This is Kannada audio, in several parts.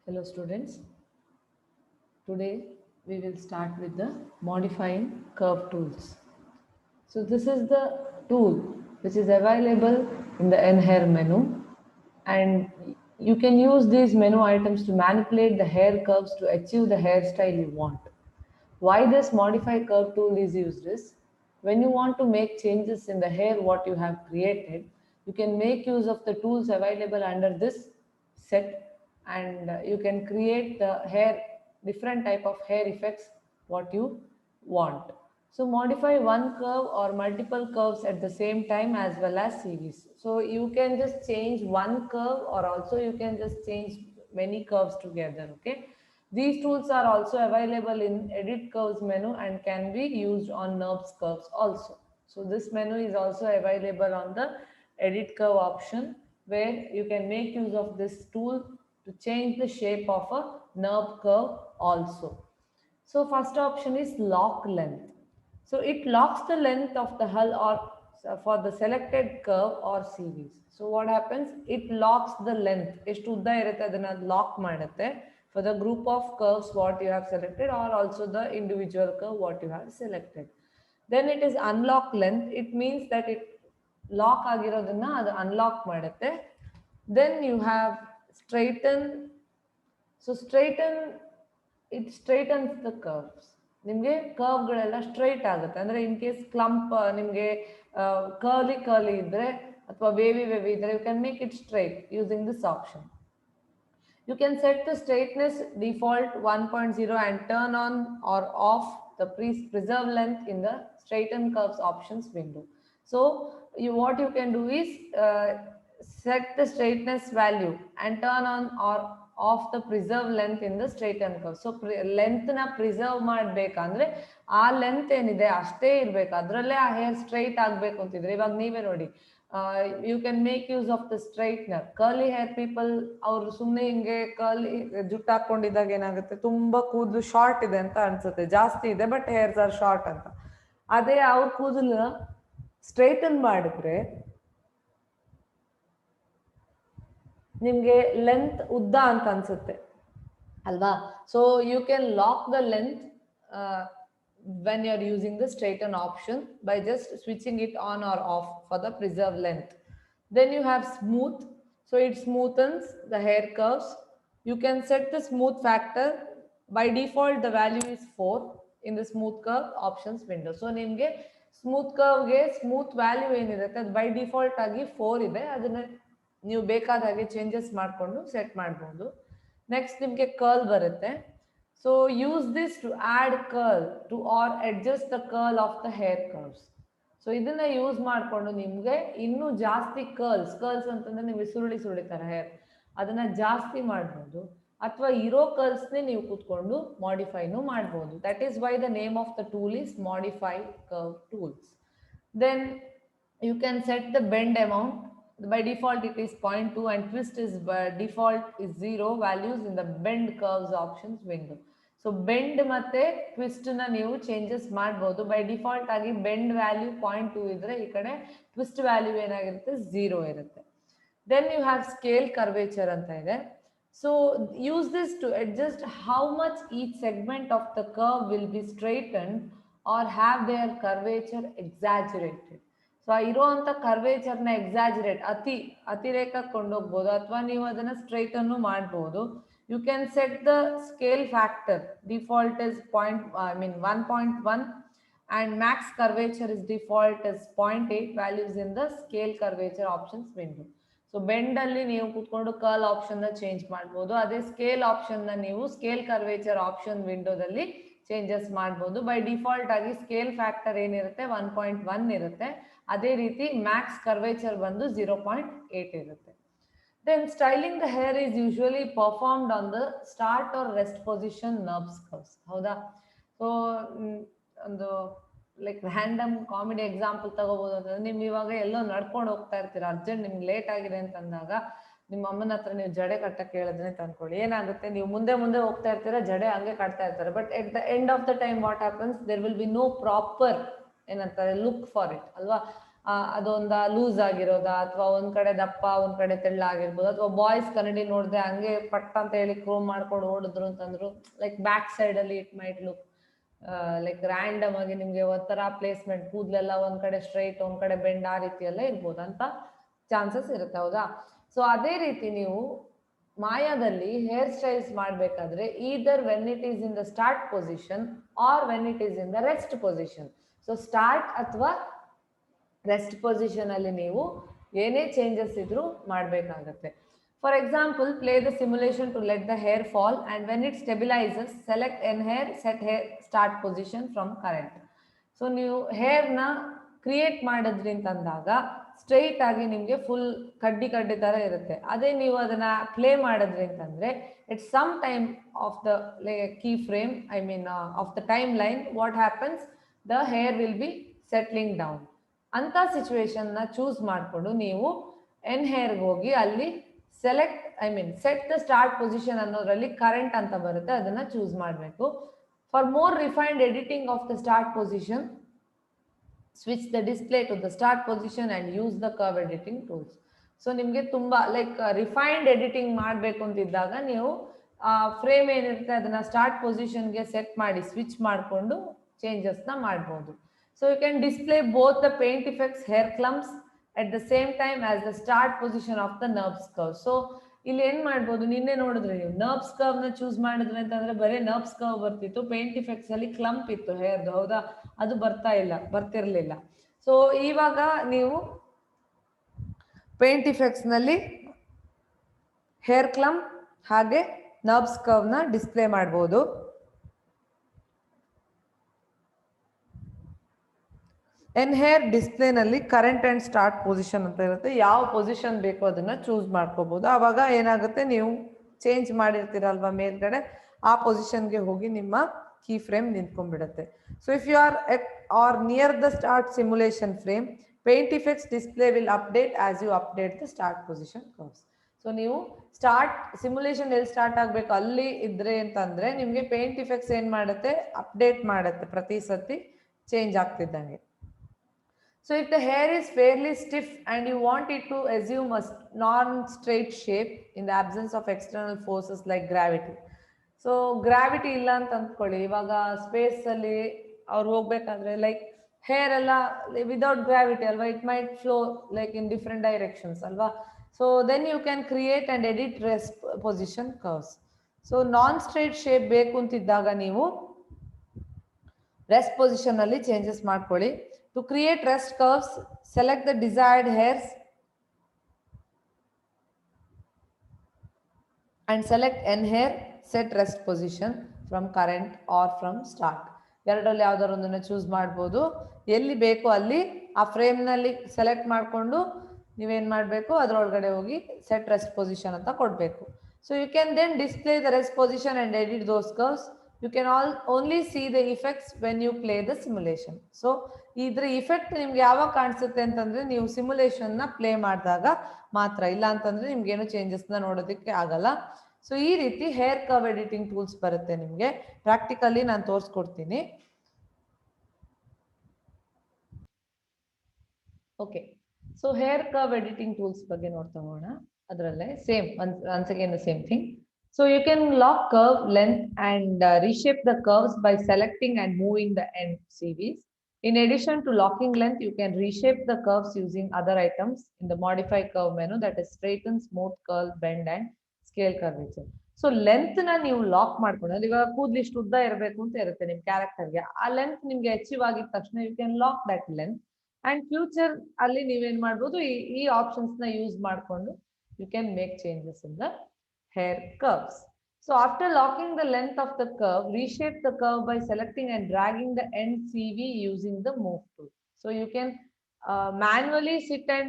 Hello students, today we will start with the modifying curve tools. So this is the tool which is available in the Enhair menu, and you can use these menu items to manipulate the hair curves to achieve the hairstyle you want. Why this modify curve tool is used is when you want to make changes in the hair what you have created, you can make use of the tools available under this set, and you can create the hair different type of hair effects what you want. So modify one curve or multiple curves at the same time as well as series. So you can just change one curve or also you can just change many curves together. Okay. These tools are also available in edit curves menu and can be used on NURBS curves also. So this menu is also available on the edit curve option where you can make use of this tool to change the shape of a NURB curve also. So first option is lock length. So it locks the length of the hull or for the selected curve or series. So what happens? It locks the length. ಎಷ್ಟು ಉದ್ದ ಇರುತ್ತೆ ಅದನ್ನ ಲಾಕ್ ಮಾಡುತ್ತೆ for the group of curves what you have selected or also the individual curve what you have selected. Then it is unlock length. It means that it lock ಆಗಿರೋದನ್ನ ಅದು unlock ಮಾಡುತ್ತೆ. Then you have straighten. So straighten, it straightens the curves. ನಿಮಗೆ ಕರ್ವ್ಗಳೆಲ್ಲ ಸ್ಟ್ರೈಟ್ ಆಗುತ್ತೆ ಅಂದರೆ ಇನ್ ಕೇಸ್ ಕ್ಲಂಪ್ ನಿಮಗೆ ಕರ್ಲಿ ಇದ್ರೆ ಅಥವಾ ವೇವಿ ಇದ್ರೆ you can make it straight using this option. You can set the straightness default 1.0 and turn on or off the preserve length in the straighten curves options window. So what you can do is set the straightness value and turn on or off the preserve length in the straighten curve. So ಲೆಂತ್ನ ಪ್ರಿಸರ್ವ್ ಮಾಡಬೇಕಂದ್ರೆ ಆ ಲೆಂತ್ ಏನಿದೆ ಅಷ್ಟೇ ಇರಬೇಕು, ಅದರಲ್ಲೇ ಆ ಹೇರ್ ಸ್ಟ್ರೈಟ್ ಆಗಬೇಕು ಅಂತಿದ್ರೆ ಇವಾಗ ನೀವೇ ನೋಡಿ you can make use of the straightener. Curly hair people ಅವರು ಸುಮ್ಮನೆ ಹಿಂಗೆ ಕರ್ಲಿ ಜುಟ್ಟು ಹಾಕೊಂಡಿದ್ದಾಗ ಏನಾಗುತ್ತೆ ತುಂಬಾ ಕೂದಲು ಶಾರ್ಟ್ ಇದೆ ಅಂತ ಅನ್ಸುತ್ತೆ, ಜಾಸ್ತಿ ಇದೆ ಬಟ್ ಹೇರ್ಸ್ ಆರ್ ಶಾರ್ಟ್ ಅಂತ. ಅದೇ ಅವ್ರ ಕೂದಲು ಸ್ಟ್ರೈಟನ್ ಮಾಡಿದ್ರೆ ನಿಮಗೆ ಲೆಂತ್ ಉದ್ದ ಅಂತ ಅನ್ಸುತ್ತೆ ಅಲ್ವಾ. So you can lock the length when you are using the straighten option by just switching it on or off for the preserve length. Then you have smooth. So it smoothens the hair curves. You can set the smooth factor. By default the value is 4 in the smooth curve options window. So ನಿಮಗೆ ಸ್ಮೂತ್ ಕರ್ವ್ಗೆ ಸ್ಮೂತ್ ವ್ಯಾಲ್ಯೂ ಏನಿರುತ್ತೆ ಅದು ಬೈ ಡಿಫಾಲ್ಟ್ ಆಗಿ 4 ಇದೆ, ಅದನ್ನ ನೀವು ಬೇಕಾದ ಹಾಗೆ ಚೇಂಜಸ್ ಮಾಡಿಕೊಂಡು ಸೆಟ್ ಮಾಡ್ಬೋದು. ನೆಕ್ಸ್ಟ್ ನಿಮಗೆ ಕರ್ಲ್ ಬರುತ್ತೆ. So use this to add curl to or adjust the curl of the hair curves. So ಇದನ್ನ ಯೂಸ್ ಮಾಡಿಕೊಂಡು ನಿಮಗೆ ಇನ್ನೂ ಜಾಸ್ತಿ ಕರ್ಲ್ಸ್ ಅಂತಂದ್ರೆ ನಿಮಗೆ ಸುರುಳಿತಾರೆ ಹೇರ್, ಅದನ್ನ ಜಾಸ್ತಿ ಮಾಡ್ಬೋದು ಅಥವಾ ಇರೋ ಕರ್ಲ್ಸ್ನೇ ನೀವು ಕೂತ್ಕೊಂಡು ಮಾಡಿಫೈನು ಮಾಡ್ಬೋದು. That is why the name of the tool is modify curve tools. Then you can set the bend amount. By default it is 0.2 and twist is by default is 0 values in the bend curves options window. So bend ಮತ್ತೆ twist ನ ನೀವು ಚೇಂಜಸ್ ಮಾಡಬಹುದು. ಬೈ ಡಿಫಾಲ್ಟ್ ಆಗಿ ಬೆಂಡ್ ವ್ಯಾಲ್ಯೂ 0.2 ಇದ್ರೆ ಈ ಕಡೆ ಟ್ವಿಸ್ಟ್ ವ್ಯಾಲ್ಯೂ ಏನಾಗಿರುತ್ತೆ 0 ಇರುತ್ತೆ. Then you have scale curvature ಅಂತ ಇದೆ. So use this to adjust how much each segment of the curve will be straighten or have their curvature exaggerated. So ಇರುವಂತ ಕರ್ವೇಚರ್ನ ಎಕ್ಸಾಜುರೇಟ್ ಅತಿರೇಕ ಕೊಂಡೋಗ್ಬೋದು ಅಥವಾ ನೀವು ಅದನ್ನ ಸ್ಟ್ರೈಟ್ ಅನ್ನು ಮಾಡಬಹುದು. You can set the scale factor. Default is 1.1 and max curvature is default as 0.8 values in the scale curvature options window. So bend ಅಲ್ಲಿ ನೀವು ಕೂತ್ಕೊಂಡು ಕರ್ಲ್ ಆಪ್ಷನ್ ನ ಚೇಂಜ್ ಮಾಡಬಹುದು. ಅದೇ ಸ್ಕೇಲ್ ಆಪ್ಷನ್ ನ ನೀವು ಸ್ಕೇಲ್ ಕರ್ವೇಚರ್ ಆಪ್ಷನ್ ವಿಂಡೋದಲ್ಲಿ ಚೇಂಜಸ್ ಮಾಡಬಹುದು. ಬೈ ಡಿಫಾಲ್ಟ್ ಆಗಿ ಸ್ಕೇಲ್ ಫ್ಯಾಕ್ಟರ್ ಏನಿರುತ್ತೆ 1.1 ಇರುತ್ತೆ, ಅದೇ ರೀತಿ ಮ್ಯಾಕ್ಸ್ ಕರ್ವೇಚರ್ ಬಂದು 0.8 ಇರುತ್ತೆ. Then styling the hair is usually performed on the start or rest position nerves curves. ಹೌದಾ. ಸೊ ಒಂದು ಲೈಕ್ ರ್ಯಾಂಡಮ್ ಕಾಮಿಡಿ ಎಕ್ಸಾಂಪಲ್ ತಗೋಬಹುದು ಅಂತಂದ್ರೆ ನಿಮ್ ಇವಾಗ ಎಲ್ಲೋ ನಡ್ಕೊಂಡು ಹೋಗ್ತಾ ಇರ್ತೀರಾ, ಅರ್ಜೆಂಟ್ ನಿಮ್ಗೆ ಲೇಟ್ ಆಗಿದೆ ಅಂತಂದಾಗ ನಿಮ್ಮ ಅಮ್ಮನ ಹತ್ರ ನೀವು ಜಡೆ ಕಟ್ಟಕ್ಕೆ ಹೇಳಿದ್ರೆ ತಂದ್ಕೊಳ್ಳಿ, ಏನಾಗುತ್ತೆ ನೀವು ಮುಂದೆ ಹೋಗ್ತಾ ಇರ್ತೀರಾ, ಜಡೆ ಹಂಗೆ ಕಟ್ತಾ ಇರ್ತಾರೆ. But at the end of the time what happens, there will be no proper ಏನಂತಾರೆ ಲುಕ್ ಫಾರ್ ಇಟ್ ಅಲ್ವಾ. ಅದೊಂದ ಲೂಸ್ ಆಗಿರೋದಾ, ಅಥವಾ ಒಂದ್ ಕಡೆ ದಪ್ಪ ಒಂದ್ ಕಡೆ ತೆಳ್ಳ ಆಗಿರ್ಬೋದು, ಅಥವಾ ಬಾಯ್ಸ್ ಕನ್ನಡಿ ನೋಡಿದ್ರೆ ಹಂಗೆ ಪಟ್ ಅಂತ ಹೇಳಿ ಕ್ರೋಮ್ ಮಾಡ್ಕೊಂಡು ಓಡಿದ್ರು ಅಂತಂದ್ರು, ಲೈಕ್ ಬ್ಯಾಕ್ ಸೈಡ್ ಅಲ್ಲಿ it might look like random ಆಗಿ ನಿಮ್ಗೆ ಒಂಥರ ಪ್ಲೇಸ್ಮೆಂಟ್, ಕೂದಲೆಲ್ಲ ಒಂದ್ ಕಡೆ ಸ್ಟ್ರೈಟ್ ಒಂದ್ ಕಡೆ ಬೆಂಡ್ ಆ ರೀತಿ ಎಲ್ಲ ಇರ್ಬೋದು ಅಂತ ಚಾನ್ಸಸ್ ಇರುತ್ತೆ, ಹೌದಾ? ಸೊ ಅದೇ ರೀತಿ ನೀವು ಮಾಯಾದಲ್ಲಿ ಹೇರ್ ಸ್ಟೈಲ್ಸ್ ಮಾಡಬೇಕಾದ್ರೆ either when it is in the start position or when it is in the rest position. So start ಅಥವಾ ರೆಸ್ಟ್ ಪೊಸಿಷನ್ ಅಲ್ಲಿ ನೀವು ಏನೇ ಚೇಂಜಸ್ ಇದ್ರೂ ಮಾಡಬೇಕಾಗತ್ತೆ. For example, play the simulation to let the hair fall and when it stabilises select n hair, set hair start position from current. So ನೀವು ಹೇರ್ನ ಕ್ರಿಯೇಟ್ ಮಾಡಿದ್ರಿ ಅಂತಂದಾಗ ಸ್ಟ್ರೈಟ್ ಆಗಿ ನಿಮಗೆ ಫುಲ್ ಕಡ್ಡಿ ತರ ಇರುತ್ತೆ. ಅದೇ ನೀವು ಅದನ್ನ ಪ್ಲೇ ಮಾಡಿದ್ರಿ ಅಂತಂದ್ರೆ it's some time of the keyframe, I mean of the timeline, what happens, the hair will be settling down. ಅಂತ ಸಿಚುವೇಶನ್ ನ ಚೂಸ್ ಮಾಡಿಕೊಂಡು ನೀವು ಎನ್ ಹೇರ್ಗೆ ಹೋಗಿ ಅಲ್ಲಿ select, I mean set the start position ಅನ್ನೋದ್ರಲ್ಲಿ ಕರೆಂಟ್ ಅಂತ ಬರುತ್ತೆ, ಅದನ್ನ ಚೂಸ್ ಮಾಡಬೇಕು. For more refined editing of the start position, switch the display to the start position and use the curve editing tools. So ನಿಮಗೆ ತುಂಬಾ ಲೈಕ್ ರಿಫೈನ್ಡ್ ಎಡಿಟಿಂಗ್ ಮಾಡಬೇಕು ಅಂತಿದ್ದಾಗ ನೀವು ಫ್ರೇಮ್ ಏನಿರುತ್ತೆ ಅದನ್ನ ಸ್ಟಾರ್ಟ್ ಪೊಸಿಷನ್ಗೆ ಸೆಟ್ ಮಾಡಿ ಸ್ವಿಚ್ ಮಾಡಿಕೊಂಡು ಚೇಂಜಸ್ನ ಮಾಡ್ಬೋದು. So you can display both the paint effects, hair clumps at the same time as the start position of the NURBS curve. So ಇಲ್ಲಿ ಏನ್ ಮಾಡ್ಬೋದು, ನಿನ್ನೆ ನೋಡಿದ್ರೆ ನೀವು ನರ್ಬ್ಸ್ ಕರ್ವ್ ನ ಚೂಸ್ ಮಾಡಿದ್ರೆ ಅಂತಂದ್ರೆ ಬರೀ ನರ್ಬ್ಸ್ ಕರ್ವ್ ಬರ್ತಿತ್ತು, ಪೇಂಟ್ ಇಫೆಕ್ಟ್ಸ್ ಅಲ್ಲಿ ಕ್ಲಂಪ್ ಇತ್ತು ಹೇರ್ದು, ಹೌದಾ? ಅದು ಬರ್ತಿರ್ಲಿಲ್ಲ. ಸೊ ಇವಾಗ ನೀವು ಪೇಂಟ್ ಇಫೆಕ್ಟ್ಸ್ ನಲ್ಲಿ ಹೇರ್ ಕ್ಲಂಪ್ ಹಾಗೆ ನರ್ಬ್ಸ್ ಕರ್ವ್ ನ ಡಿಸ್ಪ್ಲೇ ಮಾಡಬಹುದು. ಎನ್ ಹೇರ್ ಡಿಸ್ಪ್ಲೇ ನಲ್ಲಿ ಕರೆಂಟ್ ಅಂಡ್ ಸ್ಟಾರ್ಟ್ ಪೊಸಿಷನ್ ಅಂತ ಇರುತ್ತೆ, ಯಾವ ಪೊಸಿಷನ್ ಬೇಕೋ ಅದನ್ನ ಚೂಸ್ ಮಾಡ್ಕೋಬಹುದು. ಆವಾಗ ಏನಾಗುತ್ತೆ, ನೀವು ಚೇಂಜ್ ಮಾಡಿರ್ತೀರಲ್ವಾ ಮೇಲ್ಗಡೆ, ಆ ಪೊಸಿಷನ್ಗೆ ಹೋಗಿ ನಿಮ್ಮ ಕೀ ಫ್ರೇಮ್ ನಿಂತ್ಕೊಂಡ್ಬಿಡುತ್ತೆ. So if you are at or near the start simulation frame, paint effects display will update as you update the start position curves. So ನೀವು ಸ್ಟಾರ್ಟ್ ಸಿಮ್ಯುಲೇಷನ್ ಎಲ್ಲಿ ಸ್ಟಾರ್ಟ್ ಆಗಬೇಕು ಅಲ್ಲಿ ಇದ್ರೆ ಅಂತಂದ್ರೆ ನಿಮಗೆ ಪೇಂಟ್ ಇಫೆಕ್ಟ್ಸ್ ಏನ್ ಮಾಡುತ್ತೆ, ಅಪ್ಡೇಟ್ ಮಾಡುತ್ತೆ ಪ್ರತಿ ಸತಿ change ಆಗ್ತಿದ್ದಂಗೆ. So if the hair is fairly stiff and you want it to assume a non-straight shape in the absence of external forces like gravity. So gravity ಇಲ್ಲ ಅಂತ ಅಂದ್ಕೊಳ್ಳಿ, ಇವಾಗ ಸ್ಪೇಸ್ ಅಲ್ಲಿ ಅವ್ರು ಹೋಗ್ಬೇಕಾದ್ರೆ ಲೈಕ್ ಹೇರ್ ಎಲ್ಲ ವಿದೌಟ್ ಗ್ರಾವಿಟಿ ಅಲ್ವಾ, it might flow like in different directions ಅಲ್ವಾ. So then you can create and edit rest position curves. So non straight shape ಬೇಕು ಅಂತಿದ್ದಾಗ ನೀವು ರೆಸ್ಟ್ ಪೊಸಿಷನ್ ಅಲ್ಲಿ ಚೇಂಜಸ್ ಮಾಡ್ಕೊಳ್ಳಿ. To create rest curves, select the desired hairs and select N hair, set rest position from current or from start. ಎರಡರಲ್ಲಿ ಯಾವ್ದಾದ್ರು ಒಂದನ್ನು ಚೂಸ್ ಮಾಡ್ಬೋದು. ಎಲ್ಲಿ ಬೇಕೋ ಅಲ್ಲಿ ಆ ಫ್ರೇಮ್ನಲ್ಲಿ ಸೆಲೆಕ್ಟ್ ಮಾಡಿಕೊಂಡು ನೀವೇನು ಮಾಡಬೇಕು, ಅದರೊಳಗಡೆ ಹೋಗಿ ಸೆಟ್ ರೆಸ್ಟ್ ಪೊಸಿಷನ್ ಅಂತ ಕೊಡಬೇಕು. So you can then display the rest position and edit those curves. You can only see the effects when you play the simulation. So ಇದ್ರ ಇಫೆಕ್ಟ್ ನಿಮ್ಗೆ ಯಾವಾಗ ಕಾಣಿಸುತ್ತೆ ಅಂತಂದ್ರೆ ನೀವು ಸಿಮ್ಯುಲೇಷನ್ ನ ಪ್ಲೇ ಮಾಡಿದಾಗ ಮಾತ್ರ, ಇಲ್ಲ ಅಂತಂದ್ರೆ ನಿಮ್ಗೆ ಏನು ಚೇಂಜಸ್ ನ ನೋಡೋದಕ್ಕೆ ಆಗಲ್ಲ. ಸೊ ಈ ರೀತಿ ಹೇರ್ ಕರ್ವ್ ಎಡಿಟಿಂಗ್ ಟೂಲ್ಸ್ ಬರುತ್ತೆ ನಿಮ್ಗೆ. ಪ್ರಾಕ್ಟಿಕಲಿ ನಾನು ತೋರಿಸ್ಕೊಡ್ತೀನಿ. Okay, so hair curve editing tools ಬಗ್ಗೆ ನೋಡ್ತಾ ಹೋಗೋಣ. ಅದರಲ್ಲೇ same once again the same thing. So you can lock curve length and reshape the curves by selecting and moving the end CVs. In addition to locking length, you can reshape the curves using other items in the modify curve menu, that is straighten, smooth, curl, bend and scale curvature. So length na ನೀವು ಲಾಕ್ ಮಾಡ್ಕೊಂಡು, ಇವಾಗ ಕೂದಲು ಇಷ್ಟು ಉದ್ದ ಇರಬೇಕು ಅಂತ ಇರುತ್ತೆ ನಿಮ್ಮ ಕ್ಯಾರೆಕ್ಟರ್ಗೆ, ಆ ಲೆಂತ್ ನಿಮ್ಗೆ ಅಚೀವ್ ಆಗಿದ ತಕ್ಷಣ you can lock that length and future ಅಲ್ಲಿ ನೀವೇನ್ ಮಾಡ್ಬೋದು, ಈ ಆಪ್ಷನ್ಸ್ ನ ಯೂಸ್ ಮಾಡ್ಕೊಂಡು you can make changes in the hair curves. So after locking the length of the curve, reshape the curve by selecting and dragging the end CV using the move tool. So you can manually sit and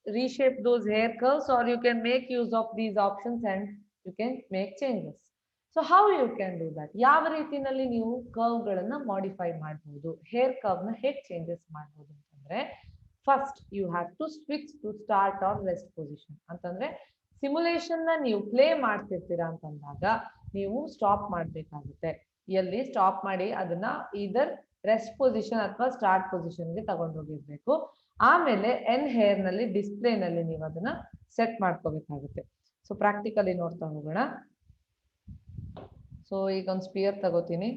reshape those hair curves, or you can make use of these options and you can make changes. So how you can do that? ಯಾವ ರೀತಿನಲ್ಲಿ ನೀವು ಕರ್ವ್ ಗಳನ್ನ ಮಾಡಿಫೈ ಮಾಡಬಹುದು, ಹೇರ್ ಕರ್ವ್ ನ ಹೇಗೆ ಚೇಂಜಸ್ ಮಾಡಬಹುದು ಅಂತಂದ್ರೆ, first you have to switch to start or rest position. ಅಂತಂದ್ರೆ ಸಿಮ್ಯುಲೇಷನ್ ನ ನೀವು ಪ್ಲೇ ಮಾಡ್ತಿರ್ತೀರಾ ಅಂತಂದಾಗ ನೀವು ಸ್ಟಾಪ್ ಮಾಡ್ಬೇಕಾಗುತ್ತೆ. ಎಲ್ಲಿ ಸ್ಟಾಪ್ ಮಾಡಿ ಅದನ್ನ ಇದರ್ ರೆಸ್ಟ್ ಪೊಸಿಷನ್ ಅಥವಾ ಸ್ಟಾರ್ಟ್ ಪೊಸಿಷನ್ಗೆ ತಗೊಂಡೋಗಿರ್ಬೇಕು. ಆಮೇಲೆ ಎನ್ ಹೇರ್ ನಲ್ಲಿ ಡಿಸ್ಪ್ಲೇ ನಲ್ಲಿ ನೀವು ಅದನ್ನ ಸೆಟ್ ಮಾಡ್ಕೋಬೇಕಾಗುತ್ತೆ. ಸೊ ಪ್ರಾಕ್ಟಿಕಲಿ ನೋಡ್ತಾ ಹೋಗೋಣ. ಸೊ ಈಗ ಒಂದು ಸ್ಪಿಯರ್ ತಗೋತೀನಿ.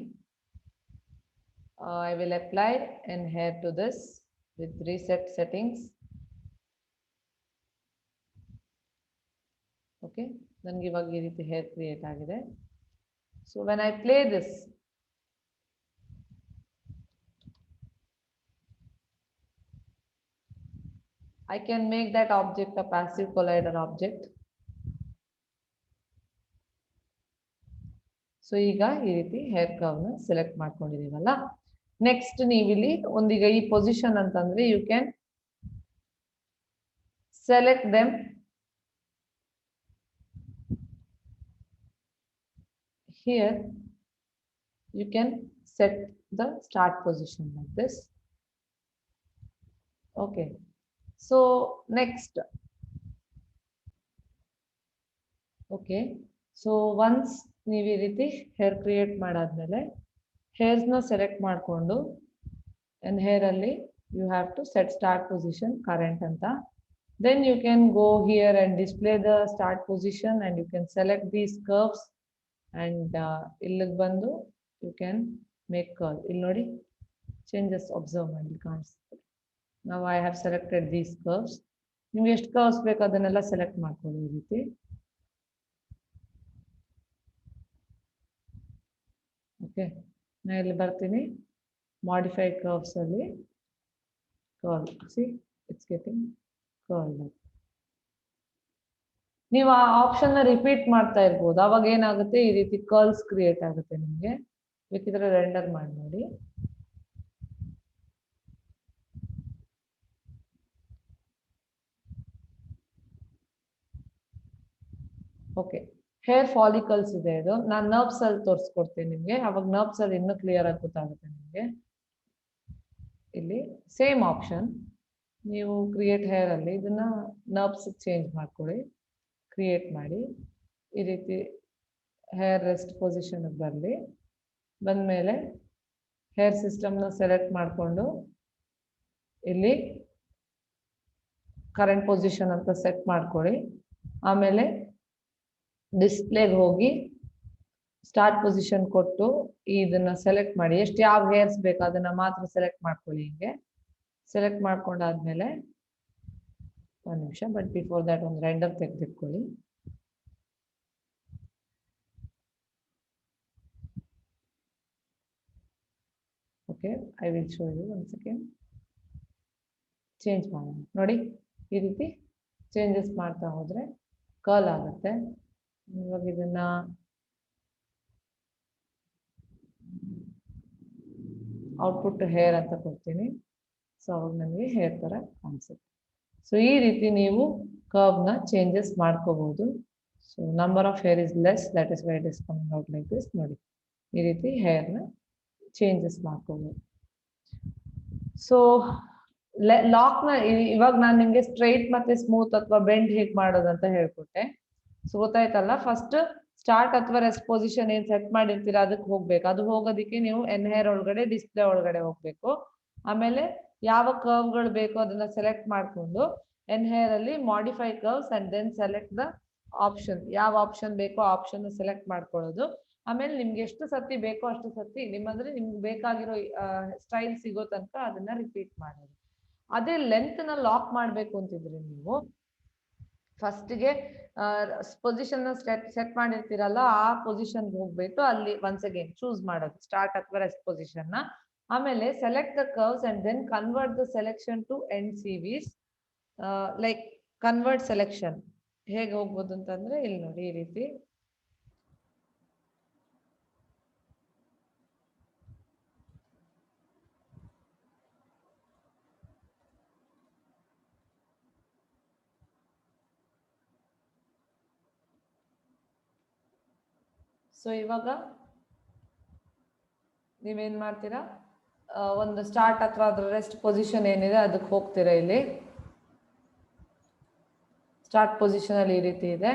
I will apply N hair to this with reset settings. Okay, ನನಗೆ ಇವಾಗ ಈ ರೀತಿ ಹೇರ್ ಕ್ರಿಯೇಟ್ ಆಗಿದೆ. So when I play this, I can make that object a passive collider object. So ಈಗ ಈ ರೀತಿ ಹೇರ್ ಕರ್ವ್ ನ ಸೆಲೆಕ್ಟ್ ಮಾಡ್ಕೊಂಡಿದೀವಲ್ಲ, ನೆಕ್ಸ್ಟ್ ನೀವಿಲ್ಲಿ ಒಂದೀಗ ಈ ಪೊಸಿಷನ್ ಅಂತಂದ್ರೆ you can select them here. You can set the start position like this. Okay, so next, okay, so once ನೀವು ಈ ರೀತಿ ಹೇರ್ ಕ್ರಿಯೇಟ್ ಮಾಡಾದ್ಮೇಲೆ ಹೇರ್ಸ್ ನ ಸೆಲೆಕ್ಟ್ ಮಾಡಿಕೊಂಡು ಅಂಡ್ ಹೇರ್ ಅಲ್ಲಿ you have to set start position current ಅಂತ. Then you can go here and display the start position and you can select these curves and ಇಲ್ಲಿಗೆ ಬಂದು ಯು ಕ್ಯಾನ್ ಮೇಕ್ ಕರ್ವ್. ಇಲ್ಲಿ ನೋಡಿ ಚೇಂಜಸ್ ಅಬ್ಸರ್ವ್ ಮಾಡಿ ಕಾಣಿಸುತ್ತೆ. ನಾವು I have selected these curves. ನಿಮ್ಗೆ ಎಷ್ಟು ಕರ್ವ್ಸ್ ಬೇಕು ಅದನ್ನೆಲ್ಲ ಸೆಲೆಕ್ಟ್ ಮಾಡ್ಕೊಳ್ಳಿ ಈ ರೀತಿ. ಓಕೆ, ನಾ ಇಲ್ಲಿ ಬರ್ತೀನಿ ಮಾಡಿಫೈ ಕರ್ವ್ಸ್ ಅಲ್ಲಿ curve. C it's getting curve. ನೀವು ಆ ಆಪ್ಷನ್ ನ ರಿಪೀಟ್ ಮಾಡ್ತಾ ಇರ್ಬೋದು, ಅವಾಗ ಏನಾಗುತ್ತೆ ಈ ರೀತಿ ಕರ್ಲ್ಸ್ ಕ್ರಿಯೇಟ್ ಆಗುತ್ತೆ. ನಿಮ್ಗೆ ಬೇಕಿದ್ರೆ ರೆಂಡರ್ ಮಾಡಿ ನೋಡಿ. ಓಕೆ, ಹೇರ್ ಫಾಲಿಕಲ್ಸ್ ಇದೆ ಇದು. ನಾನು ನರ್ವ್ಸ್ ಅಲ್ಲಿ ತೋರಿಸ್ಕೊಡ್ತೀನಿ ನಿಮ್ಗೆ, ಅವಾಗ ನರ್ವ್ಸ್ ಅಲ್ಲಿ ಇನ್ನೂ ಕ್ಲಿಯರ್ ಆಗಿ ಗೊತ್ತಾಗುತ್ತೆ ನಿಮ್ಗೆ. ಇಲ್ಲಿ ಸೇಮ್ ಆಪ್ಷನ್, ನೀವು ಕ್ರಿಯೇಟ್ ಹೇರ್ ಅಲ್ಲಿ ಇದನ್ನ ನರ್ವ್ಸ್ ಚೇಂಜ್ ಮಾಡ್ಕೊಳ್ಳಿ. ಕ್ರಿಯೇಟ್ ಮಾಡಿ ಈ ರೀತಿ ಹೇರ್ ರೆಸ್ಟ್ ಪೊಸಿಷನ್ ಬರಲಿ. ಬಂದ್ಮೇಲೆ ಹೇರ್ ಸಿಸ್ಟಮ್ ನ ಸೆಲೆಕ್ಟ್ ಮಾಡಿಕೊಂಡು ಇಲ್ಲಿ ಕರೆಂಟ್ ಪೊಸಿಷನ್ ಅಂತ ಸೆಟ್ ಮಾಡ್ಕೊಳ್ಳಿ. ಆಮೇಲೆ ಡಿಸ್ಪ್ಲೇಗೆ ಹೋಗಿ ಸ್ಟಾರ್ಟ್ ಪೊಸಿಷನ್ ಕೊಟ್ಟು ಇದನ್ನ ಸೆಲೆಕ್ಟ್ ಮಾಡಿ. ಎಷ್ಟು ಯಾವ ಹೇರ್ಸ್ ಬೇಕು ಅದನ್ನ ಮಾತ್ರ ಸೆಲೆಕ್ಟ್ ಮಾಡ್ಕೊಳ್ಳಿ. ಹಿಂಗೆ ಸೆಲೆಕ್ಟ್ ಮಾಡ್ಕೊಂಡಾದ್ಮೇಲೆ ಒಂದು ನಿಮಿಷ, ಬಟ್ ಬಿಫೋರ್ ದಟ್ ಒಂದು ರೆಂಡರ್ ತೆಗೆದಿಟ್ಕೊಳ್ಳಿ. Okay, I will show you ಒಂದು ಸೆಕೆಂಡ್. ಚೇಂಜ್ ಮಾಡೋಣ ನೋಡಿ, ಈ ರೀತಿ ಚೇಂಜಸ್ ಮಾಡ್ತಾ ಹೋದ್ರೆ ಕರ್ಲ್ ಆಗುತ್ತೆ. ಇವಾಗ ಇದನ್ನ ಔಟ್ಪುಟ್ ಹೇರ್ ಅಂತ ಕೊಡ್ತೀನಿ. ಸೊ ಅವಾಗ ನನಗೆ ಹೇರ್ ತರ ಕಾಣಿಸುತ್ತೆ. ಸೊ ಈ ರೀತಿ ನೀವು ಕರ್ವ್ ನ ಚೇಂಜಸ್ ಮಾಡ್ಕೋಬಹುದು. So number of hair is less, that is why it is coming out like this. ನೋಡಿ ಈ ರೀತಿ ಹೇರ್ ನ ಚೇಂಜಸ್ ಮಾಡ್ಕೋಬಹುದು. ಸೊ ಲಾಕ್ ನ ಇವಾಗ ನಾನು ನಿಮ್ಗೆ ಸ್ಟ್ರೈಟ್ ಮತ್ತೆ ಸ್ಮೂತ್ ಅಥವಾ ಬೆಂಡ್ ಹೇಗೆ ಮಾಡೋದು ಅಂತ ಹೇಳ್ಕೊಟ್ಟೆ. ಸೊ ಗೊತ್ತಾಯ್ತಲ್ಲ. ಫಸ್ಟ್ ಸ್ಟಾರ್ಟ್ ಅಥವಾ ರೆಸ್ಟ್ ಪೊಸಿಷನ್ ಏನ್ ಸೆಟ್ ಮಾಡಿರ್ತೀರಾ ಅದಕ್ಕೆ ಹೋಗ್ಬೇಕು. ಅದು ಹೋಗೋದಕ್ಕೆ ನೀವು ಎನ್ ಹೇರ್ ಒಳಗಡೆ ಡಿಸ್ಪ್ಲೇ ಒಳಗಡೆ ಹೋಗ್ಬೇಕು. ಆಮೇಲೆ ಯಾವ ಕರ್ವ್ಗಳು ಬೇಕು ಅದನ್ನ ಸೆಲೆಕ್ಟ್ ಮಾಡ್ಕೊಂಡು ಎನ್ ಹೇರ್ ಅಲ್ಲಿ modify curves and then select the option. ಯಾವ ಆಪ್ಷನ್ ಬೇಕೋ ಆಪ್ಷನ್ ಸೆಲೆಕ್ಟ್ ಮಾಡ್ಕೊಳ್ಳೋದು. ಆಮೇಲೆ ನಿಮ್ಗೆ ಎಷ್ಟು ಸತಿ ಬೇಕೋ ಅಷ್ಟು ಸತಿ ನಿಮ್ಮಂದ್ರೆ ನಿಮ್ಗೆ ಬೇಕಾಗಿರೋ ಸ್ಟೈಲ್ ಸಿಗೋ ತನಕ ಅದನ್ನ ರಿಪೀಟ್ ಮಾಡೋದು. ಅದೇ ಲೆಂತ್ ನ ಲಾಕ್ ಮಾಡ್ಬೇಕು ಅಂತಿದ್ರೆ ನೀವು ಫಸ್ಟ್ಗೆ ಪೊಸಿಷನ್ ಸೆಟ್ ಮಾಡಿರ್ತೀರಲ್ಲ ಆ ಪೊಸಿಷನ್ಗೆ ಹೋಗ್ಬೇಕು. ಅಲ್ಲಿ ಒನ್ಸ್ ಅಗೇನ್ ಚೂಸ್ ಮಾಡೋದು ಸ್ಟಾರ್ಟ್ ಅಥವಾ ರೆಸ್ಟ್ ಪೊಸಿಷನ್ ನ. ಆಮೇಲೆ select the curves and then convert the selection to end series. Like convert selection ಹೇಗೆ ಹೋಗ್ಬೋದು ಅಂತಂದ್ರೆ ಇಲ್ಲಿ ನೋಡಿ ಈ ರೀತಿ. ಸೊ ಇವಾಗ ನೀವೇನ್ ಮಾಡ್ತೀರಾ, ಒಂದು ಸ್ಟಾರ್ಟ್ ಅಥವಾ ಅದ್ರ ರೆಸ್ಟ್ ಪೊಸಿಷನ್ ಏನಿದೆ ಅದಕ್ಕೆ ಹೋಗ್ತೀರಾ. ಇಲ್ಲಿ ಸ್ಟಾರ್ಟ್ ಪೊಸಿಷನ್ ಅಲ್ಲಿ ಈ ರೀತಿ ಇದೆ.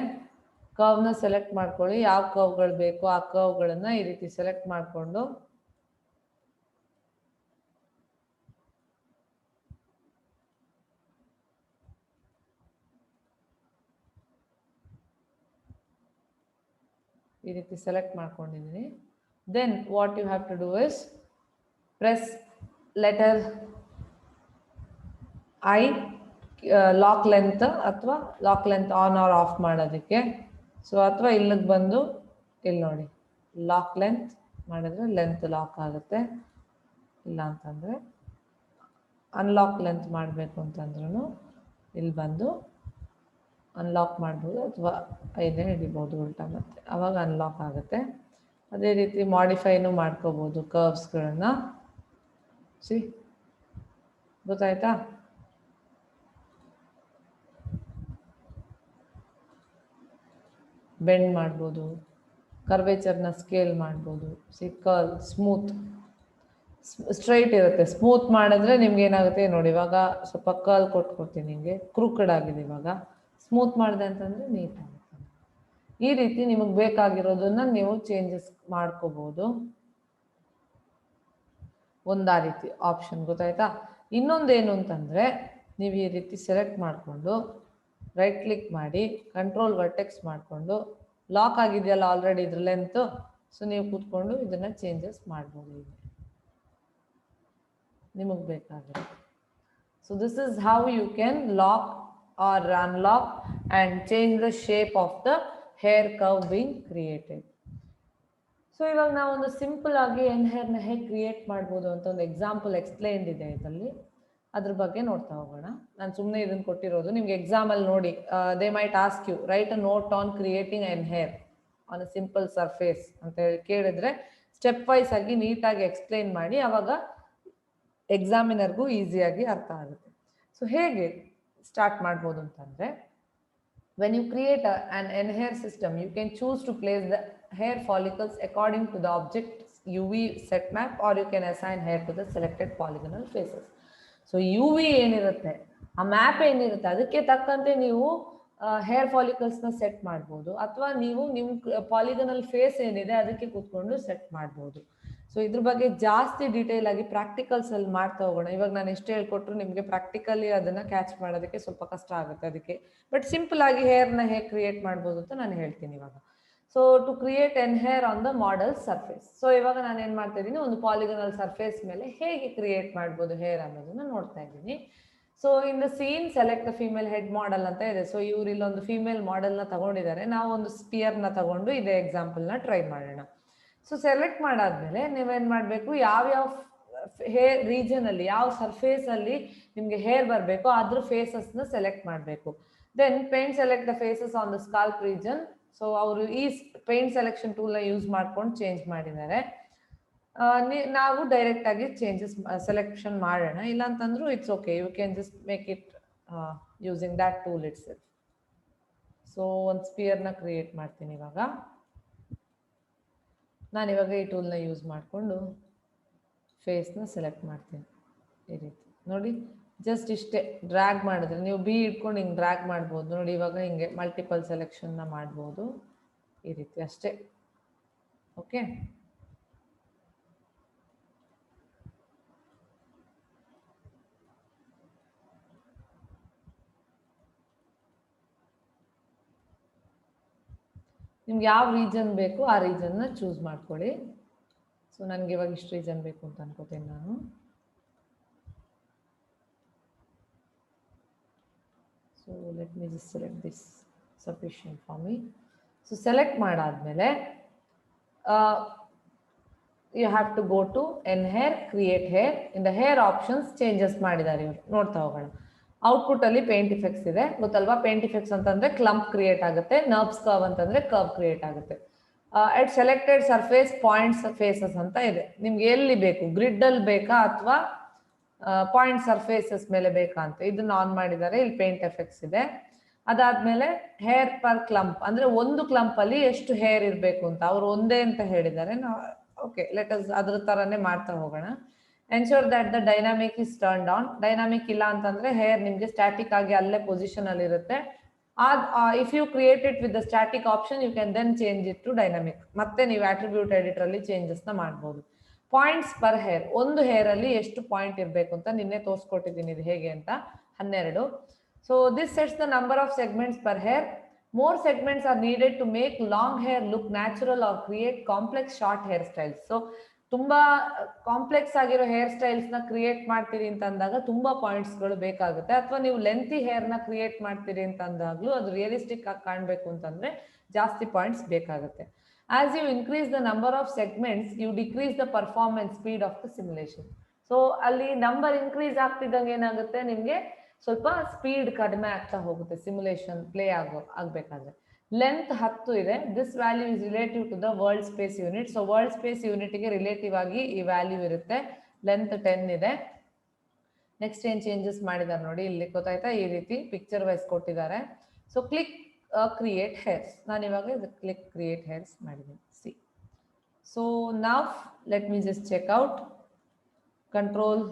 ಕರ್ವ್ ನ ಸೆಲೆಕ್ಟ್ ಮಾಡ್ಕೊಳ್ಳಿ. ಯಾವ ಕರ್ವ್ಗಳು ಬೇಕು ಆ ಕರ್ವ್ಗಳನ್ನ ಈ ರೀತಿ ಸೆಲೆಕ್ಟ್ ಮಾಡ್ಕೊಂಡು ಈ ರೀತಿ ಸೆಲೆಕ್ಟ್ ಮಾಡ್ಕೊಂಡಿದ್ದೀನಿ. Then what you have to do is press letter I lock length ಅಥವಾ lock length on or off ಮಾಡೋದಕ್ಕೆ. ಸೊ ಅಥವಾ ಇಲ್ಲಿಗೆ ಬಂದು ಇಲ್ಲಿ ನೋಡಿ ಲಾಕ್ ಲೆಂತ್ ಮಾಡಿದ್ರೆ ಲೆಂತ್ ಲಾಕ್ ಆಗುತ್ತೆ, ಇಲ್ಲ ಅಂತಂದರೆ ಅನ್ಲಾಕ್ ಲೆಂತ್ ಮಾಡಬೇಕು ಅಂತಂದ್ರೂ ಇಲ್ಲಿ ಬಂದು ಅನ್ಲಾಕ್ ಮಾಡ್ಬೋದು ಅಥವಾ ಐದೇ ಹಿಡಿಬೋದು ಉಲ್ಟಾ, ಮತ್ತೆ ಆವಾಗ ಅನ್ಲಾಕ್ ಆಗುತ್ತೆ. ಅದೇ ರೀತಿ ಮಾಡಿಫೈನು ಮಾಡ್ಕೋಬೋದು ಕರ್ವ್ಸ್ಗಳನ್ನು. ಸಿ ಗೊತ್ತಾಯ್ತಾ? ಬೆಂಡ್ ಮಾಡ್ಬೋದು, ಕರ್ವೇಚರ್ನ ಸ್ಕೇಲ್ ಮಾಡ್ಬೋದು. ಸಿ ಕರ್ಲ್ ಸ್ಮೂತ್ ಸ್ಟ್ರೈಟ್ ಇರುತ್ತೆ. ಸ್ಮೂತ್ ಮಾಡಿದ್ರೆ ನಿಮ್ಗೆ ಏನಾಗುತ್ತೆ ನೋಡಿ, ಇವಾಗ ಸ್ವಲ್ಪ ಕರ್ಲ್ ಕೊಟ್ಕೊಡ್ತೀನಿ ನಿಮಗೆ, ಕ್ರೂಕಡ್ ಆಗಿದೆ. ಇವಾಗ ಸ್ಮೂತ್ ಮಾಡಿದೆ ಅಂತಂದರೆ ನೀಟ್ ಆಗುತ್ತೆ. ಈ ರೀತಿ ನಿಮಗೆ ಬೇಕಾಗಿರೋದನ್ನ ನೀವು ಚೇಂಜಸ್ ಮಾಡ್ಕೋಬೋದು. ಒಂದಾ ರೀತಿ ಆಪ್ಷನ್ ಗೊತ್ತಾಯ್ತಾ? ಇನ್ನೊಂದೇನು ಅಂತಂದರೆ ನೀವು ಈ ರೀತಿ ಸೆಲೆಕ್ಟ್ ಮಾಡಿಕೊಂಡು ರೈಟ್ ಕ್ಲಿಕ್ ಮಾಡಿ ಕಂಟ್ರೋಲ್ ವರ್ಟೆಕ್ಸ್ ಮಾಡಿಕೊಂಡು ಲಾಕ್ ಆಗಿದೆಯಲ್ಲ ಆಲ್ರೆಡಿ ಇದ್ರ ಲೆಂತು, ಸೊ ನೀವು ಕೂತ್ಕೊಂಡು ಇದನ್ನು ಚೇಂಜಸ್ ಮಾಡ್ಬೋದು ಈಗ ನಿಮಗೆ ಬೇಕಾಗಿರೋ. So this is how you can lock or unlock and change the shape of the hair curve being created. So ಇವಾಗ ನಾವು ಒಂದು ಸಿಂಪಲ್ ಆಗಿ ಹೇರ್ನ ಹೇಗೆ ಕ್ರಿಯೇಟ್ ಮಾಡ್ಬೋದು ಅಂತ ಒಂದು ಎಕ್ಸಾಂಪಲ್ ಎಕ್ಸ್ಪ್ಲೇನ್ಡ್ ಇದೆ ಇದರಲ್ಲಿ, ಅದ್ರ ಬಗ್ಗೆ ನೋಡ್ತಾ ಹೋಗೋಣ. ನಾನು ಸುಮ್ಮನೆ ಇದನ್ನು ಕೊಟ್ಟಿರೋದು ನಿಮ್ಗೆ ಎಕ್ಸಾಮಲ್ಲಿ ನೋಡಿ. They might ask you write a note on creating n hair on a simple surface ಅಂತ ಹೇಳಿ ಕೇಳಿದ್ರೆ ಸ್ಟೆಪ್ ವೈಸ್ ಆಗಿ ನೀಟಾಗಿ ಎಕ್ಸ್ಪ್ಲೇನ್ ಮಾಡಿ, ಆವಾಗ ಎಕ್ಸಾಮಿನರ್ಗೂ ಈಸಿಯಾಗಿ ಅರ್ಥ ಆಗುತ್ತೆ. ಸೊ ಹೇಗೆ ಸ್ಟಾರ್ಟ್ ಮಾಡ್ಬೋದು ಅಂತಂದರೆ, when you create an end hair system, you can choose to place the hair follicles according to the object's UV set map, or you can assign hair to the selected polygonal faces. So UV ಏನಿರುತ್ತೆ, ಆ ಮ್ಯಾಪ್ ಏನಿರುತ್ತೆ ಅದಕ್ಕೆ ತಕ್ಕಂತೆ ನೀವು ಹೇರ್ ಫಾಲಿಕಲ್ಸ್ನ ಸೆಟ್ ಮಾಡ್ಬೋದು, ಅಥವಾ ನೀವು ನಿಮ್ಮ ಪಾಲಿಗನಲ್ ಫೇಸ್ ಏನಿದೆ ಅದಕ್ಕೆ ಕೂತ್ಕೊಂಡು ಸೆಟ್ ಮಾಡ್ಬೋದು. ಸೊ ಇದ್ರ ಬಗ್ಗೆ ಜಾಸ್ತಿ ಡೀಟೇಲ್ ಆಗಿ ಪ್ರಾಕ್ಟಿಕಲ್ಸಲ್ಲಿ ಮಾಡ್ತಾ ಹೋಗೋಣ. ಇವಾಗ ನಾನು ಎಷ್ಟು ಹೇಳ್ಕೊಟ್ರು ನಿಮಗೆ ಪ್ರಾಕ್ಟಿಕಲಿ ಅದನ್ನು ಕ್ಯಾಚ್ ಮಾಡೋದಕ್ಕೆ ಸ್ವಲ್ಪ ಕಷ್ಟ ಆಗುತ್ತೆ. ಅದಕ್ಕೆ ಬಟ್ ಸಿಂಪಲ್ ಆಗಿ ಹೇರ್ನ ಹೇಗೆ ಕ್ರಿಯೇಟ್ ಮಾಡ್ಬೋದು ಅಂತ ನಾನು ಹೇಳ್ತೀನಿ ಇವಾಗ. So to create n hair on the model surface. So ಇವಾಗ ನಾನು ಏನು ಮಾಡ್ತಾ ಇದ್ದೀನಿ, ಒಂದು ಪಾಲಿಗನಲ್ ಸರ್ಫೇಸ್ ಮೇಲೆ ಹೇಗೆ ಕ್ರಿಯೇಟ್ ಮಾಡ್ಬೋದು ಹೇರ್ ಅನ್ನೋದನ್ನ ನೋಡ್ತಾ ಇದ್ದೀನಿ. So in the scene select the female head model ಅಂತ ಇದೆ. ಸೊ ಇವ್ರು ಇಲ್ಲೊಂದು ಫೀಮೇಲ್ ಮಾಡೆಲ್ನ ತಗೊಂಡಿದ್ದಾರೆ, ನಾವು ಒಂದು ಸ್ಪಿಯರ್ನ ತಗೊಂಡು ಇದೇ ಎಕ್ಸಾಂಪಲ್ನ ಟ್ರೈ ಮಾಡೋಣ. ಸೊ ಸೆಲೆಕ್ಟ್ ಮಾಡಾದ್ಮೇಲೆ ನೀವೇನು ಮಾಡಬೇಕು, ಯಾವ್ಯಾವ ಹೇರ್ ರೀಜನಲ್ಲಿ ಯಾವ ಸರ್ಫೇಸಲ್ಲಿ ನಿಮಗೆ ಹೇರ್ ಬರಬೇಕು ಅದ್ರ ಫೇಸಸ್ನ ಸೆಲೆಕ್ಟ್ ಮಾಡಬೇಕು. Then paint select the faces on the scalp region. So ಅವರು ಈ ಪೇಂಟ್ ಸೆಲೆಕ್ಷನ್ ಟೂಲ್ನ ಯೂಸ್ ಮಾಡ್ಕೊಂಡು ಚೇಂಜ್ ಮಾಡಿದ್ದಾರೆ. ನಾವು ಡೈರೆಕ್ಟ್ ಆಗಿ ಚೇಂಜಸ್ ಸೆಲೆಕ್ಷನ್ ಮಾಡೋಣ, ಇಲ್ಲ ಅಂತಂದ್ರೂ it's okay, you can just make it using that tool itself. So ಒಂದು ಸ್ಪಿಯರ್ನ ಕ್ರಿಯೇಟ್ ಮಾಡ್ತೀನಿ ಇವಾಗ. ನಾನಿವಾಗ ಈ ಟೂಲ್ನ ಯೂಸ್ ಮಾಡಿಕೊಂಡು ಫೇಸ್ನ ಸೆಲೆಕ್ಟ್ ಮಾಡ್ತೀನಿ. ಈ ರೀತಿ ನೋಡಿ, ಜಸ್ಟ್ ಇಷ್ಟೇ ಡ್ರ್ಯಾಗ್ ಮಾಡಿದ್ರೆ ನೀವು ಬಿ ಇಟ್ಕೊಂಡು ಹಿಂಗೆ ಡ್ರ್ಯಾಗ್ ಮಾಡ್ಬೋದು ನೋಡಿ. ಇವಾಗ ಹಿಂಗೆ ಮಲ್ಟಿಪಲ್ ಸೆಲೆಕ್ಷನ್ನ ಮಾಡ್ಬೋದು ಈ ರೀತಿ ಅಷ್ಟೇ. ಓಕೆ, ನಿಮ್ಗೆ ಯಾವ ರೀಜನ್ ಬೇಕು ಆ ರೀಜನ್ನ ಚೂಸ್ ಮಾಡ್ಕೊಳ್ಳಿ. ಸೊ ನನಗೆ ಇವಾಗ ಇಷ್ಟು ರೀಜನ್ ಬೇಕು ಅಂತ ಅನ್ಕೋತೀನಿ ನಾನು. So let me just select this sufficient for me. So select ಮಾಡಾದ್ಮೇಲೆ you have to go to N hair, create hair. In the hair options changes ಮಾಡಿದ್ದಾರೆ ಇವರು, ನೋಡ್ತಾ ಹೋಗೋಣ. ಔಟ್ಪುಟ್ ಅಲ್ಲಿ ಪೇಂಟ್ ಇಫೆಕ್ಟ್ಸ್ ಇದೆ, ಗೊತ್ತಲ್ವಾ? ಪೇಂಟ್ ಇಫೆಕ್ಟ್ಸ್ ಅಂತಂದ್ರೆ ಕ್ಲಂಪ್ ಕ್ರಿಯೇಟ್ ಆಗುತ್ತೆ, ನರ್ವ್ಸ್ ಕರ್ವ್ ಅಂತಂದ್ರೆ ಕರ್ವ್ ಕ್ರಿಯೇಟ್ ಆಗುತ್ತೆ. ಎಟ್ ಸೆಲೆಕ್ಟೆಡ್ ಸರ್ಫೇಸ್ ಪಾಯಿಂಟ್ಸ್ ಫೇಸಸ್ ಅಂತ ಇದೆ. ನಿಮ್ಗೆ ಎಲ್ಲಿ ಬೇಕು, ಗ್ರಿಡ್ ಅಲ್ಲಿ ಬೇಕಾ ಅಥವಾ ಪಾಯಿಂಟ್ ಸರ್ಫೇಸಸ್ ಮೇಲೆ ಬೇಕಾ ಅಂತ ಇದನ್ನ ಆನ್ ಮಾಡಿದ್ದಾರೆ. ಇಲ್ಲಿ ಪೇಂಟ್ ಎಫೆಕ್ಟ್ಸ್ ಇದೆ. ಅದಾದ್ಮೇಲೆ ಹೇರ್ ಪರ್ ಕ್ಲಂಪ್ ಅಂದ್ರೆ ಒಂದು ಕ್ಲಂಪ್ ಅಲ್ಲಿ ಎಷ್ಟು ಹೇರ್ ಇರಬೇಕು ಅಂತ ಅವ್ರು ಒಂದೇ ಅಂತ ಹೇಳಿದ್ದಾರೆ. ನಾವು ಓಕೆ ಲೆಟ್ ಅಸ್ ಅದ್ರ ತರನೇ ಮಾಡ್ತಾ ಹೋಗೋಣ. Ensure that the dynamic is turned on. Dynamic ಇಲ್ಲ ಅಂತಂದ್ರೆ ಹೇರ್ ನಿಮ್ಗೆ ಸ್ಟ್ಯಾಟಿಕ್ ಆಗಿ ಅಲ್ಲೇ ಪೊಸಿಷನ್ ಅಲ್ಲಿ ಇರುತ್ತೆ. If you create it with the static option you can then change it to dynamic. ಮತ್ತೆ ನೀವು ಅಟ್ರಿಬ್ಯೂಟ್ ಎಡಿಟರ್ ಅಲ್ಲಿ ಚೇಂಜಸ್ ನ ಮಾಡ್ಬೋದು. ಪಾಯಿಂಟ್ಸ್ ಪರ್ ಹೇರ್, ಒಂದು ಹೇರ್ ಅಲ್ಲಿ ಎಷ್ಟು ಪಾಯಿಂಟ್ ಇರಬೇಕು ಅಂತ ನಿನ್ನೆ ತೋರಿಸ್ಕೊಟ್ಟಿದ್ದೀನಿ ಇದು ಹೇಗೆ ಅಂತ, 12. So this sets the number of segments per hair More segments are needed to make long hair look natural or create complex short hairstyles. So ತುಂಬಾ ಕಾಂಪ್ಲೆಕ್ಸ್ ಆಗಿರೋ ಹೇರ್ ಸ್ಟೈಲ್ಸ್ ನ ಕ್ರಿಯೇಟ್ ಮಾಡ್ತೀರಿ ಅಂತ ಅಂದಾಗ ತುಂಬಾ ಪಾಯಿಂಟ್ಸ್ ಗಳು ಬೇಕಾಗುತ್ತೆ. ಅಥವಾ ನೀವು ಲೆಂತಿ ಹೇರ್ ನ ಕ್ರಿಯೇಟ್ ಮಾಡ್ತೀರಿ ಅಂತ ಅಂದಾಗ್ಲೂ ಅದು ರಿಯಲಿಸ್ಟಿಕ್ ಆಗಿ ಕಾಣಬೇಕು ಅಂತಂದ್ರೆ ಜಾಸ್ತಿ ಪಾಯಿಂಟ್ಸ್ ಬೇಕಾಗುತ್ತೆ. As you increase the number of segments you decrease the performance speed of the simulation. So ಅಲ್ಲಿ ನಂಬರ್ ಇನ್ಕ್ರೀಸ್ ಆಗ್ತಿದ್ದಂಗೆ ಏನಾಗುತ್ತೆ, ನಿಮ್ಗೆ ಸ್ವಲ್ಪ ಸ್ಪೀಡ್ ಕಡಿಮೆ ಆಗ್ತಾ ಹೋಗುತ್ತೆ ಸಿಮ್ಯುಲೇಷನ್ ಪ್ಲೇ ಆಗ್ಬೇಕಾದ್ರೆ. ಲೆಂತ್ 10 ಇದೆ. This value is relative to the world space unit. So world space ಯೂನಿಟ್ಗೆ ರಿಲೇಟಿವ್ ಆಗಿ ಈ ವ್ಯಾಲ್ಯೂ ಇರುತ್ತೆ. ಲೆಂತ್ 10 ಇದೆ. ನೆಕ್ಸ್ಟ್ ಏನ್ ಚೇಂಜಸ್ ಮಾಡಿದ್ದಾರೆ ನೋಡಿ, ಇಲ್ಲಿ ಗೊತ್ತಾಯ್ತಾ, ಈ ರೀತಿ ಪಿಕ್ಚರ್ ವೈಸ್ ಕೊಟ್ಟಿದ್ದಾರೆ. So click create hairs. ನಾನು ಇವಾಗ ಕ್ಲಿಕ್ ಕ್ರಿಯೇಟ್ ಹೇರ್ಸ್ ಮಾಡಿದ್ದೀನಿ. ಸಿ, ಸೊ ನಾವ್ let me just check out. Control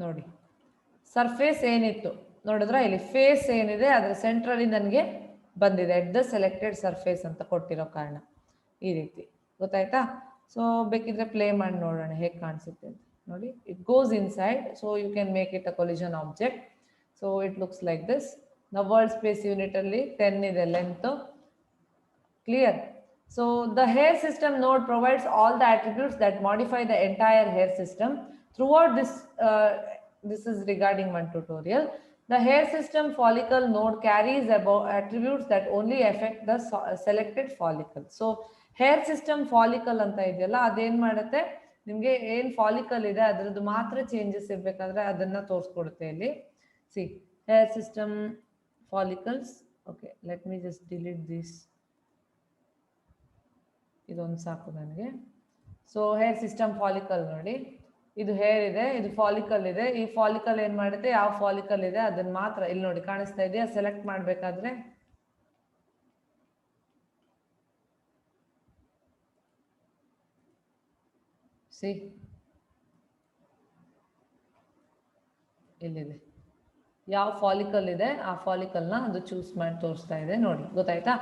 ನೋಡಿ, ಸರ್ಫೇಸ್ ಏನಿತ್ತು ನೋಡಿದ್ರ, ಇಲ್ಲಿ ಫೇಸ್ ಏನಿದೆ ಅದರ ಸೆಂಟ್ರಲ್ಲಿ ನನಗೆ ಬಂದಿದೆ ಎಟ್ ದ ಸೆಲೆಕ್ಟೆಡ್ ಸರ್ಫೇಸ್ ಅಂತ ಕೊಟ್ಟಿರೋ ಕಾರಣ ಈ ರೀತಿ ಗೊತ್ತಾಯ್ತಾ. ಸೊ ಬೇಕಿದ್ರೆ ಪ್ಲೇ ಮಾಡಿ ನೋಡೋಣ ಹೇಗೆ ಕಾಣಿಸುತ್ತೆ ಅಂತ ನೋಡಿ. It goes inside, so you can make it a collision object. So it looks like this. The world space unit ಅಲ್ಲಿ 10 ಇದೆ length. Clear. So the hair system node provides all the attributes that modify the entire hair system. Throughout this is regarding one tutorial. The hair system follicle node carries about attributes that only affect the selected follicle. So hair system follicle ಅಂತ ಇದೆಯಲ್ಲ, ಅದೇನ್ ಮಾಡುತ್ತೆ, ನಿಮ್ಗೆ ಏನ್ ಫಾಲಿಕಲ್ ಇದೆ ಅದ್ರದ್ದು ಮಾತ್ರ ಚೇಂಜಸ್ ಇರ್ಬೇಕಾದ್ರೆ ಅದನ್ನ ತೋರಿಸ್ಕೊಡುತ್ತೆ ಇಲ್ಲಿ. C, hair system follicles. Okay, let me just delete this. ಇದೊಂದು ಸಾಕು ನನಗೆ. ಸೊ ಹೇರ್ ಸಿಸ್ಟಮ್ ಫಾಲಿಕಲ್ ನೋಡಿ, ಇದು ಹೇರ್ ಇದೆ, ಇದು ಫಾಲಿಕಲ್ ಇದೆ. ಈ ಫಾಲಿಕಲ್ ಏನ್ ಮಾಡುತ್ತೆ, ಯಾವ ಫಾಲಿಕಲ್ ಇದೆ ಅದನ್ನ ಮಾತ್ರ ಇಲ್ಲಿ ನೋಡಿ ಕಾಣಿಸ್ತಾ ಇದೆಯಾ, ಸೆಲೆಕ್ಟ್ ಮಾಡ್ಬೇಕಾದ್ರೆ ಸಿ ಇಲ್ಲಿದೆ ಯಾವ ಫಾಲಿಕಲ್ ಇದೆ ಆ ಫಾಲಿಕಲ್ನ ಅದು ಚೂಸ್ ಮಾಡಿ ತೋರಿಸ್ತಾ ಇದೆ ನೋಡಿ, ಗೊತ್ತಾಯ್ತಾ.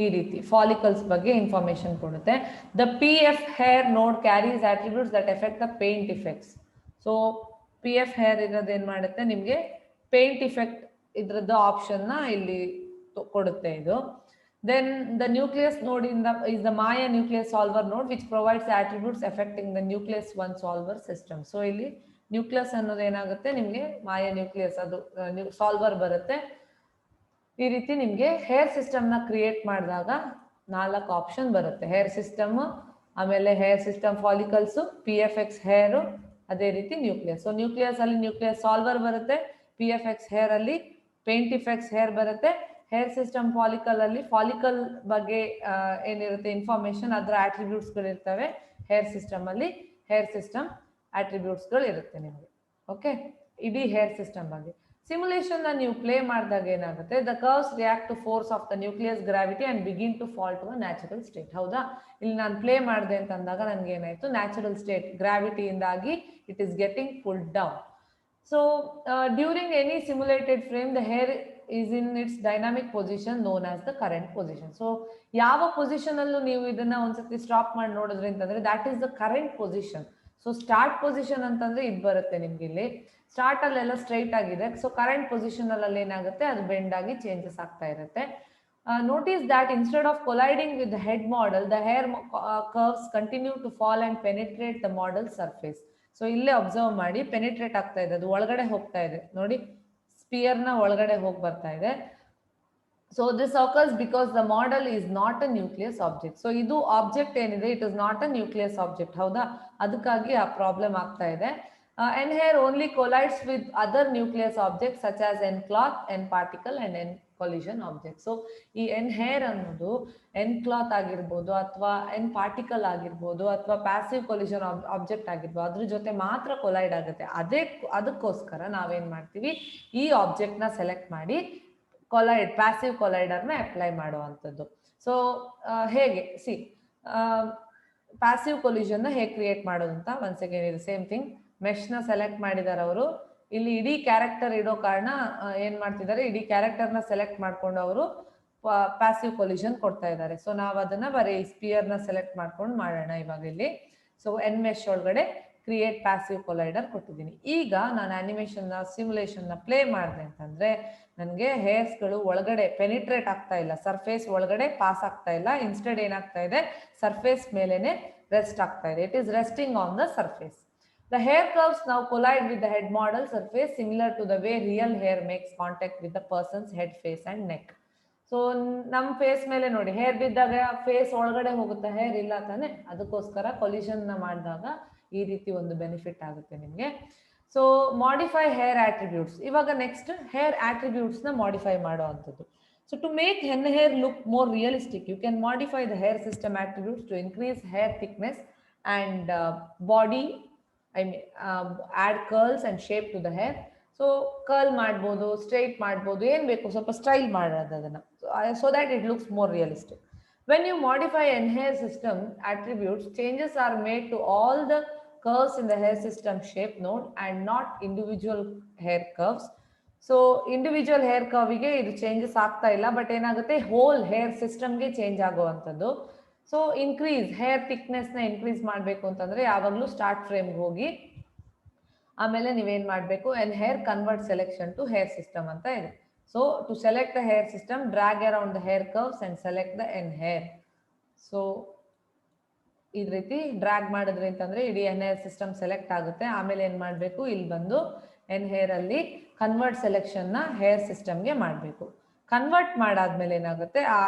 ಈ ರೀತಿ ಫಾಲಿಕಲ್ಸ್ ಬಗ್ಗೆ ಇನ್ಫಾರ್ಮೇಶನ್ ಕೊಡುತ್ತೆ. ದ PF ಹೇರ್ ನೋಡ್ carries attributes that effect the paint effects. So PF hair ಇರೋದು ಏನ್ ಮಾಡುತ್ತೆ, ನಿಮ್ಗೆ ಪೇಂಟ್ ಇಫೆಕ್ಟ್ ಇದ್ರದ್ದು ಆಪ್ಷನ್ನ ಇಲ್ಲಿ ಕೊಡುತ್ತೆ ಇದು. ದೆನ್ ದ ನ್ಯೂಕ್ಲಿಯಸ್ ನೋಡ್ is the Maya nucleus solver node which provides the attributes affecting the nucleus 1 solver system. So ಇಲ್ಲಿ ನ್ಯೂಕ್ಲಿಯಸ್ ಅನ್ನೋದು ಏನಾಗುತ್ತೆ, ನಿಮ್ಗೆ ಮಾಯಾ ನ್ಯೂಕ್ಲಿಯಸ್ ಅದು ಸಾಲ್ವರ್ ಬರುತ್ತೆ. ಈ ರೀತಿ ನಿಮ್ಗೆ ಹೇರ್ ಸಿಸ್ಟಮ್ ನ ಕ್ರಿಯೇಟ್ ಮಾಡಿದಾಗ 4 ಆಪ್ಷನ್ ಬರುತ್ತೆ. ಹೇರ್ ಸಿಸ್ಟಮ್, ಆಮೇಲೆ hair system follicles, PFX hair, ಅದೇ ರೀತಿ ನ್ಯೂಕ್ಲಿಯಸ್. ಸೊ ನ್ಯೂಕ್ಲಿಯಸ್ ಅಲ್ಲಿ ನ್ಯೂಕ್ಲಿಯಸ್ ಸಾಲ್ವರ್ ಬರುತ್ತೆ, PFX ಹೇರ್ ಅಲ್ಲಿ ಪೇಂಟ್ ಇಫೆಕ್ಟ್ಸ್ ಹೇರ್ ಬರುತ್ತೆ, ಹೇರ್ ಸಿಸ್ಟಮ್ ಫಾಲಿಕಲ್ ಅಲ್ಲಿ ಫಾಲಿಕಲ್ ಬಗ್ಗೆ ಏನಿರುತ್ತೆ ಇನ್ಫಾರ್ಮೇಶನ್, ಅದರ ಆಟ್ರಿಬ್ಯೂಟ್ಸ್ ಗಳು ಇರ್ತವೆ. ಹೇರ್ ಸಿಸ್ಟಮ್ ಅಲ್ಲಿ ಹೇರ್ ಸಿಸ್ಟಮ್ ಆಟ್ರಿಬ್ಯೂಟ್ಸ್ ಗಳು ಇರುತ್ತೆ ನಿಮಗೆ. ಓಕೆ, ಇಡೀ ಹೇರ್ ಸಿಸ್ಟಮ್ ಬಗ್ಗೆ. ಸಿಮ್ಯುಲೇಷನ್ ನ ನೀವು ಪ್ಲೇ ಮಾಡಿದಾಗ ಏನಾಗುತ್ತೆ, the curves react to force of the nucleus gravity and begin to fall to a natural state. ಹೌದಾ, ಇಲ್ಲಿ ನಾನು ಪ್ಲೇ ಮಾಡಿದೆ ಅಂತ ಅಂದಾಗ ನನ್ಗೆ ಏನಾಯ್ತು, ನ್ಯಾಚುರಲ್ ಸ್ಟೇಟ್ ಗ್ರಾವಿಟಿಯಿಂದಾಗಿ it is getting pulled down. So during any simulated frame the hair is in its dynamic position known as the current position. So ಯಾವ ಪೊಸಿಷನ್ ಅಲ್ಲೂ ನೀವು ಇದನ್ನ ಒಂದ್ಸತಿ ಸ್ಟಾಪ್ ಮಾಡಿ ನೋಡಿದ್ರಿ ಅಂತಂದ್ರೆ that is the current position. So start position ಅಂತಂದ್ರೆ ಇದು ಬರುತ್ತೆ ನಿಮ್ಗೆ ಇಲ್ಲಿ. ಸ್ಟಾರ್ಟ್ ಅಲ್ಲೆಲ್ಲ ಸ್ಟ್ರೈಟ್ ಆಗಿದೆ, ಸೊ ಕರೆಂಟ್ ಪೊಸಿಷನ್ ಅಲ್ಲಿ ಏನಾಗುತ್ತೆ, ಅದು ಬೆಂಡ್ ಆಗಿ ಚೇಂಜಸ್ ಆಗ್ತಾ ಇರುತ್ತೆ. Notice that instead of colliding with the head model, the hair curves continue to fall and penetrate the model surface. So ಇಲ್ಲೇ ಅಬ್ಸರ್ವ್ ಮಾಡಿ, ಪೆನಿಟ್ರೇಟ್ ಆಗ್ತಾ ಇದೆ, ಅದು ಒಳಗಡೆ ಹೋಗ್ತಾ ಇದೆ ನೋಡಿ, ಸ್ಪಿಯರ್ ನ ಒಳಗಡೆ ಹೋಗಿ ಬರ್ತಾ ಇದೆ. So this occurs because the model is not a nucleus object. So ಇದು ಆಬ್ಜೆಕ್ಟ್ ಏನಿದೆ, it is not a nucleus object. ಹೌದಾ, ಅದಕ್ಕಾಗಿ ಆ ಪ್ರಾಬ್ಲಮ್ ಆಗ್ತಾ ಇದೆ. N hair only collides with other nucleus objects such as N cloth, N particle and N collision object. So ಈ N hair ಅನ್ನೋದು N cloth ಆಗಿರ್ಬೋದು, ಅಥವಾ N particle ಆಗಿರ್ಬೋದು, ಅಥವಾ ಪ್ಯಾಸಿವ್ ಕೊಲಿಷನ್ ಆಬ್ಜೆಕ್ಟ್ ಆಗಿರ್ಬೋದು, ಅದ್ರ ಜೊತೆ ಮಾತ್ರ ಕೊಲೈಡ್ ಆಗುತ್ತೆ. ಅದಕ್ಕೋಸ್ಕರ ನಾವೇನ್ ಮಾಡ್ತೀವಿ, ಈ ಆಬ್ಜೆಕ್ಟ್ ನ ಸೆಲೆಕ್ಟ್ ಮಾಡಿ ಕೊಲೈಡ್, ಪ್ಯಾಸಿವ್ ಕೊಲೈಡರ್ನ ಅಪ್ಲೈ ಮಾಡುವಂಥದ್ದು. ಸೊ ಹೇಗೆ, ಸಿ ಪ್ಯಾಸಿವ್ ಕೊಲಿಷನ್ ನ ಹೇಗೆ ಕ್ರಿಯೇಟ್ ಮಾಡೋದು ಅಂತ ಒನ್ಸ್ ಅಗೇನ್ ಇದು ಸೇಮ್ ಥಿಂಗ್. ಮೆಶ್ ನ ಸೆಲೆಕ್ಟ್ ಮಾಡಿದಾರೆ ಅವರು. ಇಲ್ಲಿ ಇಡೀ ಕ್ಯಾರೆಕ್ಟರ್ ಇಡೋ ಕಾರಣ ಏನ್ ಮಾಡ್ತಿದ್ದಾರೆ, ಇಡೀ ಕ್ಯಾರೆಕ್ಟರ್ ನ ಸೆಲೆಕ್ಟ್ ಮಾಡ್ಕೊಂಡು ಅವರು ಪ್ಯಾಸಿವ್ ಕೊಲಿಷನ್ ಕೊಡ್ತಾ ಇದ್ದಾರೆ. ಸೊ ನಾವು ಅದನ್ನ ಬರೀ ಸ್ಪಿಯರ್ ನ ಸೆಲೆಕ್ಟ್ ಮಾಡ್ಕೊಂಡು ಮಾಡೋಣ ಇವಾಗ ಇಲ್ಲಿ. ಸೊ ಎನ್ ಮೆಶ್ ಒಳಗಡೆ ಕ್ರಿಯೇಟ್ ಪ್ಯಾಸಿವ್ ಕೊಲೈಡರ್ ಕೊಟ್ಟಿದ್ದೀನಿ. ಈಗ ನಾನು ಆನಿಮೇಷನ್ನ ಸಿಮ್ಯುಲೇಷನ್ನ ಪ್ಲೇ ಮಾಡಿದೆ ಅಂತಂದರೆ ನನಗೆ ಹೇರ್ಸ್ಗಳು ಒಳಗಡೆ ಪೆನಿಟ್ರೇಟ್ ಆಗ್ತಾ ಇಲ್ಲ, ಸರ್ಫೇಸ್ ಒಳಗಡೆ ಪಾಸ್ ಆಗ್ತಾ ಇಲ್ಲ. ಇನ್ಸ್ಟೆಡ್ ಏನಾಗ್ತಾ ಇದೆ, ಸರ್ಫೇಸ್ ಮೇಲೇನೆ ರೆಸ್ಟ್ ಆಗ್ತಾ ಇದೆ. It is resting on the surface. The hair curves now collide with the head model surface, similar to the way real hair makes contact with the person's head, face and neck. So ನಮ್ಮ ಫೇಸ್ ಮೇಲೆ ನೋಡಿ, ಹೇರ್ ಬಿದ್ದಾಗ ಫೇಸ್ ಒಳಗಡೆ ಹೋಗುತ್ತೆ, ಹೇರ್ ಇಲ್ಲ ತಾನೆ, ಅದಕ್ಕೋಸ್ಕರ ಕೊಲಿಷನ್ನ ಮಾಡಿದಾಗ ಈ ರೀತಿ ಒಂದು ಬೆನಿಫಿಟ್ ಆಗುತ್ತೆ ನಿಮಗೆ. So modify hair attributes. ಇವಾಗ ನೆಕ್ಸ್ಟ್ ಹೇರ್ ಆಟ್ರಿಬ್ಯೂಟ್ಸ್ನ ಮಾಡಿಫೈ ಮಾಡುವಂಥದ್ದು. So to make then hair look more realistic, you can modify the hair system attributes to increase hair thickness and body, add curls and shape to the hair. So curl ಮಾಡ್ಬೋದು, ಸ್ಟ್ರೈಟ್ ಮಾಡ್ಬೋದು, ಏನು ಬೇಕು ಸ್ವಲ್ಪ ಸ್ಟೈಲ್ ಮಾಡೋದು ಅದನ್ನು, so that it looks more realistic. When you modify an hair system attributes, changes are made to all the curves in the hair system shape node and not individual hair curves. So individual hair curve ಗೆ ಇದು ಚೇಂಜಸ್ ಆಗ್ತಾ ಇಲ್ಲ, ಬಟ್ ಏನಾಗುತ್ತೆ ಹೋಲ್ ಹೇರ್ ಸಿಸ್ಟಮ್ಗೆ ಚೇಂಜ್ ಆಗುವಂಥದ್ದು. ಸೊ ಇನ್ಕ್ರೀಸ್ ಹೇರ್ ಥಿಕ್ನೆಸ್ನ ಇನ್ಕ್ರೀಸ್ ಮಾಡಬೇಕು ಅಂತಂದರೆ ಯಾವಾಗಲೂ ಸ್ಟಾರ್ಟ್ ಫ್ರೇಮ್ಗೆ ಹೋಗಿ ಆಮೇಲೆ ನೀವೇನು ಮಾಡಬೇಕು, N hair convert selection to hair system ಅಂತ ಇದೆ. So to select the hair system, drag around the hair curves and select the N hair. So ಈ ರೀತಿ ಡ್ರ್ಯಾಗ್ ಮಾಡಿದ್ರಿ ಅಂತಂದರೆ ಇಡೀ ಎನ್ ಹೇರ್ ಸಿಸ್ಟಮ್ ಸೆಲೆಕ್ಟ್ ಆಗುತ್ತೆ. ಆಮೇಲೆ ಏನು ಮಾಡಬೇಕು, ಇಲ್ಲಿ ಬಂದು ಎನ್ ಹೇರಲ್ಲಿ ಕನ್ವರ್ಟ್ ಸೆಲೆಕ್ಷನ್ನ ಹೇರ್ ಸಿಸ್ಟಮ್ಗೆ ಮಾಡಬೇಕು. ಕನ್ವರ್ಟ್ ಮಾಡಾದ್ಮೇಲೆ ಏನಾಗುತ್ತೆ, ಆ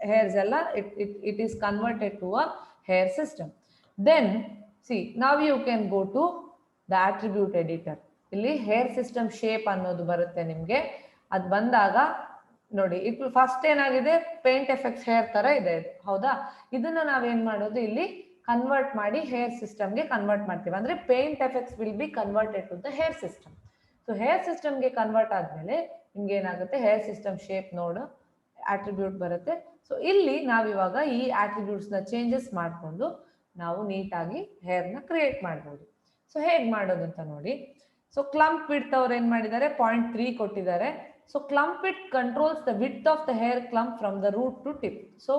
ಹೇರ್ಸ್ ಎಲ್ಲ it is converted to a hair system. Then see ನಾವ್ you can go to the attribute editor. ಇಲ್ಲಿ ಹೇರ್ ಸಿಸ್ಟಮ್ ಶೇಪ್ ಅನ್ನೋದು ಬರುತ್ತೆ ನಿಮಗೆ. ಅದು ಬಂದಾಗ ನೋಡಿ, ಇಟ್ ಫಸ್ಟ್ ಏನಾಗಿದೆ, ಪೇಂಟ್ ಎಫೆಕ್ಟ್ಸ್ ಹೇರ್ ತರ ಇದೆ, ಹೌದಾ? ಇದನ್ನ ನಾವೇನ್ ಮಾಡೋದು, ಇಲ್ಲಿ ಕನ್ವರ್ಟ್ ಮಾಡಿ ಹೇರ್ ಸಿಸ್ಟಮ್ಗೆ ಕನ್ವರ್ಟ್ ಮಾಡ್ತೀವಿ. ಅಂದ್ರೆ paint effects will be converted to the hair system. So hair ಸಿಸ್ಟಮ್ಗೆ ಕನ್ವರ್ಟ್ ಆದ್ಮೇಲೆ ನಿಮ್ಗೆ ಏನಾಗುತ್ತೆ, hair system shape node attribute ಬರುತ್ತೆ. ಸೊ ಇಲ್ಲಿ ನಾವಿವಾಗ ಈ ಆಟ್ರಿಬ್ಯೂಟ್ಸ್ನ ಚೇಂಜಸ್ ಮಾಡಿಕೊಂಡು ನಾವು ನೀಟಾಗಿ ಹೇರ್ನ ಕ್ರಿಯೇಟ್ ಮಾಡ್ಬೋದು. ಸೊ ಹೇಗೆ ಮಾಡೋದು ಅಂತ ನೋಡಿ. ಸೊ ಕ್ಲಂಪ್ ವಿಡ್ತ್ ಅವ್ರು ಏನು ಮಾಡಿದ್ದಾರೆ, 0.3 ಕೊಟ್ಟಿದ್ದಾರೆ. So clump width controls the width of the hair clump from the root to tip. So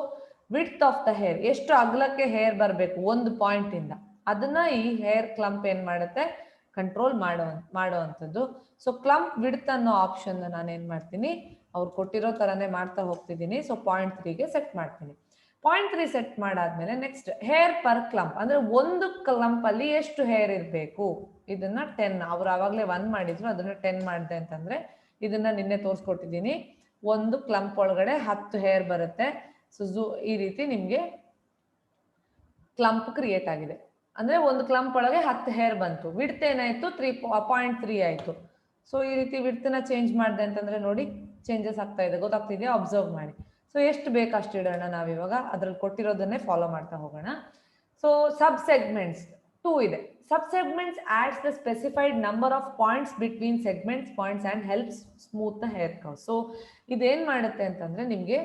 width of the hair, ಎಷ್ಟು ಅಗಲಕ್ಕೆ ಹೇರ್ ಬರಬೇಕು ಒಂದು ಪಾಯಿಂಟಿಂದ, ಅದನ್ನ ಈ ಹೇರ್ ಕ್ಲಂಪ್ ಏನು ಮಾಡುತ್ತೆ, ಕಂಟ್ರೋಲ್ ಮಾಡುವಂಥದ್ದು. ಸೊ ಕ್ಲಂಪ್ ವಿಡ್ತ್ ಅನ್ನೋ ಆಪ್ಷನ್ ನಾನು ಏನು ಮಾಡ್ತೀನಿ, ಅವ್ರು ಕೊಟ್ಟಿರೋ ಥರನೇ ಮಾಡ್ತಾ ಹೋಗ್ತಿದ್ದೀನಿ. ಸೊ 0.3ಗೆ ಸೆಟ್ ಮಾಡ್ತೀನಿ. 0.3 ಸೆಟ್ ಮಾಡಾದ್ಮೇಲೆ ನೆಕ್ಸ್ಟ್ ಹೇರ್ ಪರ್ ಕ್ಲಂಪ್, ಅಂದ್ರೆ ಒಂದು ಕ್ಲಂಪ್ ಅಲ್ಲಿ ಎಷ್ಟು ಹೇರ್ ಇರಬೇಕು, ಇದನ್ನ 10, ಅವ್ರು ಆವಾಗಲೇ 1 ಮಾಡಿದ್ರು, ಅದನ್ನ 10 ಮಾಡಿದೆ ಅಂತಂದ್ರೆ ಇದನ್ನ ನಿನ್ನೆ ತೋರಿಸ್ಕೊಟ್ಟಿದ್ದೀನಿ. ಒಂದು ಕ್ಲಂಪ್ ಒಳಗಡೆ 10 ಹೇರ್ ಬರುತ್ತೆ. ಸೊ ಈ ರೀತಿ ನಿಮ್ಗೆ ಕ್ಲಂಪ್ ಕ್ರಿಯೇಟ್ ಆಗಿದೆ. ಅಂದ್ರೆ ಒಂದು ಕ್ಲಂಪ್ ಒಳಗೆ 10 ಹೇರ್ ಬಂತು. ವಿಡ್ತ್ ಏನಾಯ್ತು, 3.3 ಆಯ್ತು. ಸೊ ಈ ರೀತಿ ವಿಡ್ತ್ನ ಚೇಂಜ್ ಮಾಡಿದೆ ಅಂತಂದ್ರೆ ನೋಡಿ ಚೇಂಜಸ್ ಆಗ್ತಾ ಇದೆ, ಗೊತ್ತಾಗ್ತಿದೆಯಾ? ಅಬ್ಸರ್ವ್ ಮಾಡಿ. ಸೊ ಎಷ್ಟು ಬೇಕು ಅಷ್ಟು ಇಡೋಣ ನಾವಿವಾಗ, ಅದ್ರಲ್ಲಿ ಕೊಟ್ಟಿರೋದನ್ನೇ ಫಾಲೋ ಮಾಡ್ತಾ ಹೋಗೋಣ. ಸೊ ಸಬ್ ಸೆಗ್ಮೆಂಟ್ಸ್ 2 ಇದೆ. Sub segments adds the specified number of points between segments points and helps smooth the hair curve. So ಇದೇನು ಮಾಡುತ್ತೆ ಅಂತಂದ್ರೆ ನಿಮಗೆ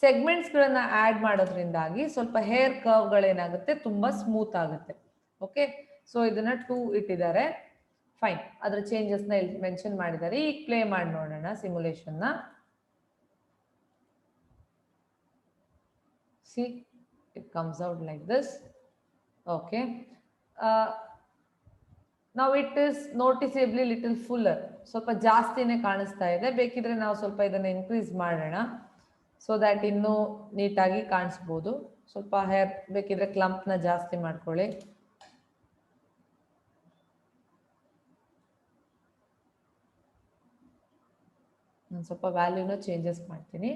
ಸೆಗ್ಮೆಂಟ್ಸ್ಗಳನ್ನ ಆ್ಯಡ್ ಮಾಡೋದ್ರಿಂದಾಗಿ ಸ್ವಲ್ಪ ಹೇರ್ ಕರ್ವ್ಗಳೇನಾಗುತ್ತೆ, ತುಂಬ ಸ್ಮೂತ್ ಆಗುತ್ತೆ. ಓಕೆ, ಸೊ ಇದನ್ನ 2 ಇಟ್ಟಿದ್ದಾರೆ. ಫೈನ್, ಅದರ ಚೇಂಜಸ್ನ ಇಲ್ಲಿ ಮೆನ್ಷನ್ ಮಾಡಿದ್ದಾರೆ. ಈಗ ಪ್ಲೇ ಮಾಡಿ ನೋಡೋಣ ಸಿಮ್ಯುಲೇಷನ್ನ. See, it comes out like this. Okay, now it is noticeably little fuller, ಸ್ವಲ್ಪ ಜಾಸ್ತಿನೇ ಕಾಣಿಸ್ತಾ ಇದೆ. ಬೇಕಿದ್ರೆ ನಾವು ಸ್ವಲ್ಪ ಇದನ್ನ ಇನ್ಕ್ರೀಸ್ ಮಾಡೋಣ, ಸೊ ದ್ಯಾಟ್ ಇನ್ನೂ ನೀಟಾಗಿ ಕಾಣಿಸ್ಬೋದು. ಸ್ವಲ್ಪ ಹೇರ್ ಬೇಕಿದ್ರೆ ಕ್ಲಂಪ್ನ ಜಾಸ್ತಿ ಮಾಡ್ಕೊಳ್ಳಿ. ನಾನು ಸ್ವಲ್ಪ ವ್ಯಾಲ್ಯೂನ ಚೇಂಜಸ್ ಮಾಡ್ತೀನಿ.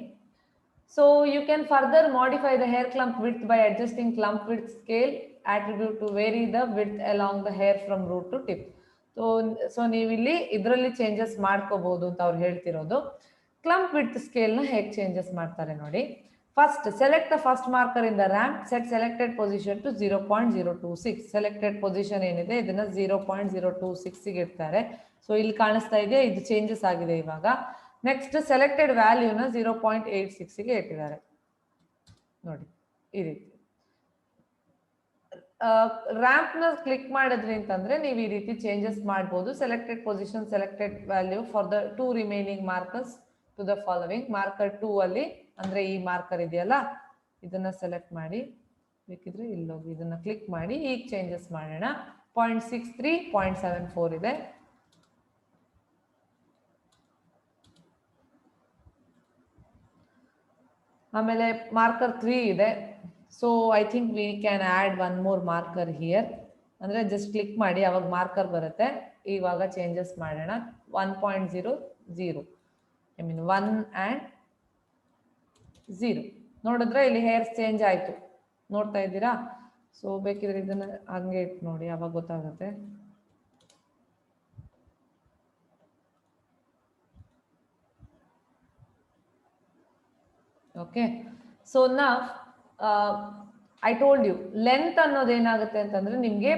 So you can further modify the hair clump width by adjusting clump width scale attribute to vary the width along the hair from root to tip. So ನೀವು ಇಲ್ಲಿ ಇದರಲ್ಲಿ ಚೇಂಜಸ್ ಮಾಡ್ಕೋಬಹುದು ಅಂತ ಅವ್ರು ಹೇಳ್ತಿರೋದು. ಕ್ಲಂಪ್ ವಿಡ್ತ್ ಸ್ಕೇಲ್ನ ಹೇಗೆ ಚೇಂಜಸ್ ಮಾಡ್ತಾರೆ ನೋಡಿ. First select the first marker in the ramp, set selected position to 0.026. Selected position ಏನಿದೆ ಇದನ್ನ 0.026ಗೆ ಇಡ್ತಾರೆ. ಸೊ ಇಲ್ಲಿ ಕಾಣಿಸ್ತಾ ಇದೆ, ಇದು ಚೇಂಜಸ್ ಆಗಿದೆ ಇವಾಗ. ನೆಕ್ಸ್ಟ್ ಸೆಲೆಕ್ಟೆಡ್ ವ್ಯಾಲ್ಯೂನ 0.86ಗೆ ಇಟ್ಟಿದ್ದಾರೆ ನೋಡಿ ಈ ರೀತಿ. ರ್ಯಾಂಪ್ನ ಕ್ಲಿಕ್ ಮಾಡಿದ್ರಿ ಅಂತಂದ್ರೆ ನೀವು ಈ ರೀತಿ ಚೇಂಜಸ್ ಮಾಡ್ಬೋದು. Selected position, selected value for the 2 remaining markers to the following. Marker 2 ಅಲ್ಲಿ ಅಂದ್ರೆ ಈ ಮಾರ್ಕರ್ ಇದೆಯಲ್ಲ, ಇದನ್ನ ಸೆಲೆಕ್ಟ್ ಮಾಡಿ, ಬೇಕಿದ್ರೆ ಇಲ್ಲೋಗಿ ಇದನ್ನ ಕ್ಲಿಕ್ ಮಾಡಿ ಈಗ ಚೇಂಜಸ್ ಮಾಡೋಣ. 0.63, 0.74 ಇದೆ. ಆಮೇಲೆ ಮಾರ್ಕರ್ 3 ಇದೆ. So I think we can add one more marker here. ಅಂದರೆ ಜಸ್ಟ್ ಕ್ಲಿಕ್ ಮಾಡಿ ಅವಾಗ ಮಾರ್ಕರ್ ಬರುತ್ತೆ. ಇವಾಗ ಚೇಂಜಸ್ ಮಾಡೋಣ. 1.00, ಐ ಮೀನ್ 1 and 0. ನೋಡಿದ್ರೆ ಇಲ್ಲಿ ಹೇರ್ಸ್ ಚೇಂಜ್ ಆಯಿತು, ನೋಡ್ತಾ ಇದ್ದೀರಾ? ಸೊ ಬೇಕಿದ್ರೆ ಇದನ್ನು ಹಂಗೆ ಇಟ್ಟು ನೋಡಿ, ಅವಾಗ ಗೊತ್ತಾಗುತ್ತೆ. ಓಕೆ, ಸೊ ನಾವು ಐ ಟೋಲ್ಡ್ ಯು, ಲೆಂತ್ ಅನ್ನೋದು ಏನಾಗುತ್ತೆ ಅಂತಂದ್ರೆ ನಿಮಗೆ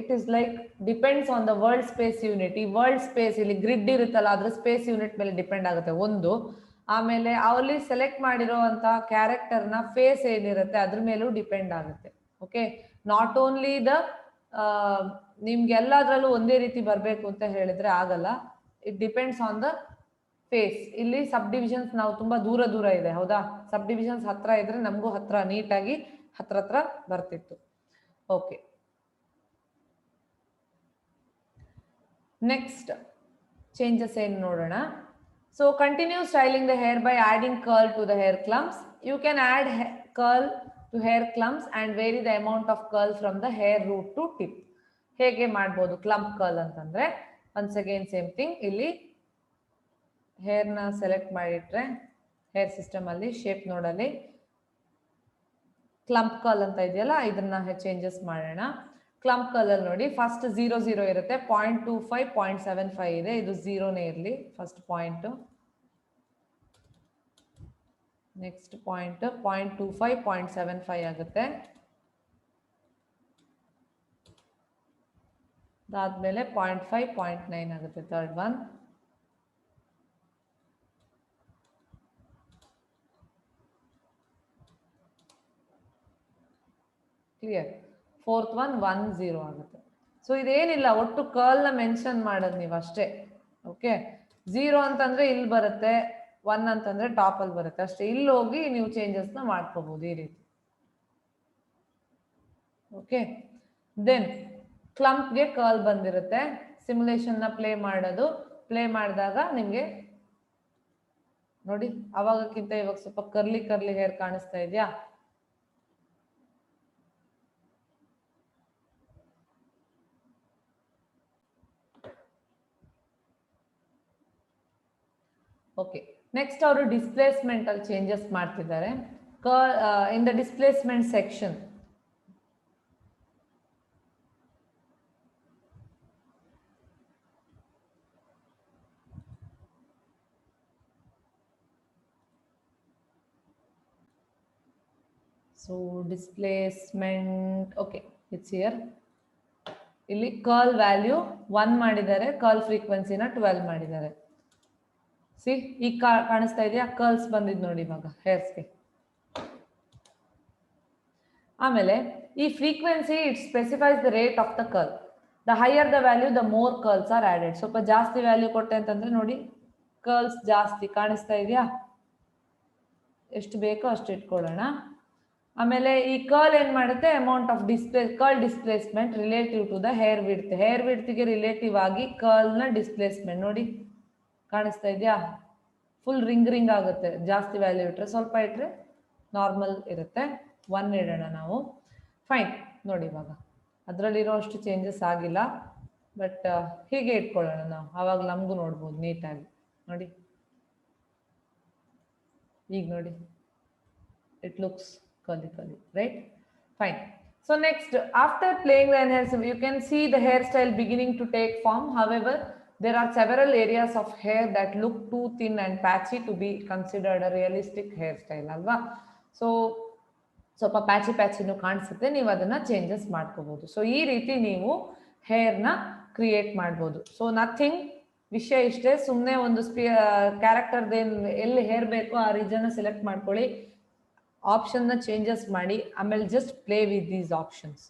it is like depends on the world space unit. ಈ ವರ್ಲ್ಡ್ ಸ್ಪೇಸ್ ಇಲ್ಲಿ ಗ್ರಿಡ್ ಇರುತ್ತಲ್ಲ, ಅದ್ರ ಸ್ಪೇಸ್ ಯೂನಿಟ್ ಮೇಲೆ ಡಿಪೆಂಡ್ ಆಗುತ್ತೆ ಒಂದು. ಆಮೇಲೆ ಅಲ್ಲಿ ಸೆಲೆಕ್ಟ್ ಮಾಡಿರೋಂಥ ಕ್ಯಾರೆಕ್ಟರ್ನ ಫೇಸ್ ಏನಿರುತ್ತೆ ಅದ್ರ ಮೇಲೂ ಡಿಪೆಂಡ್ ಆಗುತ್ತೆ. ಓಕೆ, ನಾಟ್ ಓನ್ಲಿ ದ ನಿಮ್ಗೆ ಎಲ್ಲದರಲ್ಲೂ ಒಂದೇ ರೀತಿ ಬರಬೇಕು ಅಂತ ಹೇಳಿದ್ರೆ ಆಗಲ್ಲ. It depends on the face. ಇಲ್ಲಿ ಸಬ್ ಡಿವಿಷನ್ಸ್ ನಾವು ತುಂಬಾ ದೂರ ದೂರ ಇದೆ, ಹೌದಾ? ಸಬ್ ಡಿವಿಷನ್ಸ್ ಹತ್ರ ಇದ್ರೆ ನಮಗೂ ಹತ್ರ ನೀಟಾಗಿ ಹತ್ರ ಬರ್ತಿತ್ತು. ಓಕೆ, ನೆಕ್ಸ್ಟ್ ಚೇಂಜಸ್ ಏನು ನೋಡೋಣ. So continue styling the hair by adding curl to the hair clumps. You can add curl to hair clumps and vary the amount of curl from the hair root to tip. ಹೇಗೆ ಮಾಡ್ಬೋದು ಕ್ಲಂಪ್ ಕರ್ಲ್ ಅಂತಂದ್ರೆ, ಒನ್ಸ್ ಅಗೇನ್ ಸೇಮ್ ಥಿಂಗ್. ಇಲ್ಲಿ ಹೇರ್ನ ಸೆಲೆಕ್ಟ್ ಮಾಡಿಟ್ರೆ ಹೇರ್ ಸಿಸ್ಟಮ್ ಅಲ್ಲಿ ಶೇಪ್ ನೋಡಲ್ಲಿ ಕ್ಲಂಪ್ ಕರ್ಲ್ ಅಂತ ಇದೆಯಲ್ಲ, ಇದನ್ನ ಚೇಂಜಸ್ ಮಾಡೋಣ. ಕ್ಲಂಪ್ ಕರ್ಲ್ ನೋಡಿ, ಫಸ್ಟ್ 0 ಇರುತ್ತೆ, 0.25, 0.75 ಇದೆ. ಇದು 0ನೇ ಇರಲಿ ಫಸ್ಟ್ ಪಾಯಿಂಟ್. ನೆಕ್ಸ್ಟ್ ಪಾಯಿಂಟ್ 0.25, 0.75 ಆಗುತ್ತೆ. ಅದಾದ್ಮೇಲೆ 0.5, 0.9 ಆಗುತ್ತೆ third one. Clear? Fourth one 1.0 ಆಗುತ್ತೆ. ಸೊ ಇದೇನಿಲ್ಲ, ಒಟ್ಟು ಕರ್ಲ್ನ ಮೆನ್ಷನ್ ಮಾಡೋದು ನೀವು ಅಷ್ಟೇ. ಓಕೆ, 0 ಅಂತಂದ್ರೆ ಇಲ್ಲಿ ಬರುತ್ತೆ, 1 ಅಂತಂದ್ರೆ ಟಾಪ್ ಅಲ್ಲಿ ಬರುತ್ತೆ ಅಷ್ಟೇ. ಇಲ್ಲಿ ಹೋಗಿ ನೀವು ಚೇಂಜಸ್ನ ಮಾಡ್ಕೋಬಹುದು ಈ ರೀತಿ. ಓಕೆ, ದೆನ್ ಕ್ಲಂಪ್ಗೆ ಕರ್ಲ್ ಬಂದಿರುತ್ತೆ. ಸಿಮ್ಯುಲೇಷನ್ನ ಪ್ಲೇ ಮಾಡೋದು. ಪ್ಲೇ ಮಾಡಿದಾಗ ನಿಮಗೆ ನೋಡಿ, ಅವಾಗಕ್ಕಿಂತ ಇವಾಗ ಸ್ವಲ್ಪ ಕರ್ಲಿ ಹೇರ್ ಕಾಣಿಸ್ತಾ ಇದೆಯಾ? ಓಕೆ, ನೆಕ್ಸ್ಟ್ ಅವರು ಡಿಸ್ಪ್ಲೇಸ್ಮೆಂಟ್ ಅಲ್ಲಿ ಚೇಂಜಸ್ ಮಾಡ್ತಿದ್ದಾರೆ. In the displacement section so displacement, okay it's here. ಇಲ್ಲಿ ಕರ್ಲ್ ವ್ಯಾಲ್ಯೂ 1 ಮಾಡಿದ್ದಾರೆ, ಕರ್ಲ್ ಫ್ರೀಕ್ವೆನ್ಸಿನ 12 ಮಾಡಿದ್ದಾರೆ. ಸಿ ಈಗ ಕಾಣಿಸ್ತಾ ಇದೆಯಾ? ಕರ್ಲ್ಸ್ ಬಂದಿದ್ ನೋಡಿ ಇವಾಗ ಹೇರ್ಸ್ಗೆ. ಆಮೇಲೆ ಈ frequency it specifies the rate of the curl. The higher the value the more curls R added. ಸ್ವಲ್ಪ ಜಾಸ್ತಿ ವ್ಯಾಲ್ಯೂ ಕೊಟ್ಟೆ ಅಂತಂದ್ರೆ ನೋಡಿ ಕರ್ಲ್ಸ್ ಜಾಸ್ತಿ ಕಾಣಿಸ್ತಾ ಇದೆಯಾ? ಎಷ್ಟು ಬೇಕೋ ಅಷ್ಟು ಇಟ್ಕೊಳ್ಳೋಣ. ಆಮೇಲೆ ಈ ಕರ್ಲ್ ಏನ್ ಮಾಡುತ್ತೆ, amount of curl displacement relative to the hair width. Hair ವಿಡ್ತ್ಗೆ ರಿಲೇಟಿವ್ ಆಗಿ ಕರ್ಲ್ನ ಡಿಸ್ಪ್ಲೇಸ್ಮೆಂಟ್ ನೋಡಿ ಕಾಣಿಸ್ತಾ ಇದೆಯಾ? ಫುಲ್ ರಿಂಗ್ ಆಗುತ್ತೆ ಜಾಸ್ತಿ ವ್ಯಾಲ್ಯೂ ಇಟ್ಟರೆ. ಸ್ವಲ್ಪ ಇಟ್ಟರೆ ನಾರ್ಮಲ್ ಇರುತ್ತೆ. 1 ಇಡೋಣ ನಾವು. ಫೈನ್, ನೋಡಿ ಇವಾಗ ಅದರಲ್ಲಿರೋ ಅಷ್ಟು ಚೇಂಜಸ್ ಆಗಿಲ್ಲ, ಬಟ್ ಹೀಗೆ ಇಟ್ಕೊಳ್ಳೋಣ ನಾವು, ಆವಾಗ ನಮಗೂ ನೋಡ್ಬೋದು ನೀಟಾಗಿ. ನೋಡಿ ಈಗ ನೋಡಿ, it looks curly, right? Fine. So next, after playing the enhancer, you can see the hairstyle beginning to take form. However, there are several areas of hair that look too thin and patchy to be considered a realistic hairstyle, alva? So ಸ್ವಲ್ಪ ಪ್ಯಾಚಿನೂ ಕಾಣಿಸುತ್ತೆ, ನೀವು ಅದನ್ನ ಚೇಂಜಸ್ ಮಾಡ್ಕೋಬಹುದು. ಸೊ ಈ ರೀತಿ ನೀವು ಹೇರ್ನ ಕ್ರಿಯೇಟ್ ಮಾಡ್ಬೋದು. ಸೊ ನಥಿಂಗ್, ವಿಷಯ ಇಷ್ಟೇ. ಸುಮ್ಮನೆ ಒಂದು ಕ್ಯಾರೆಕ್ಟರ್ದೇನು ಎಲ್ಲಿ ಹೇರ್ ಬೇಕೋ ಆ ರೀಜನ್ನ ಸೆಲೆಕ್ಟ್ ಮಾಡ್ಕೊಳ್ಳಿ, ಆಪ್ಷನ್ನ ಚೇಂಜಸ್ ಮಾಡಿ, ಆಮೇಲೆ just play with these options.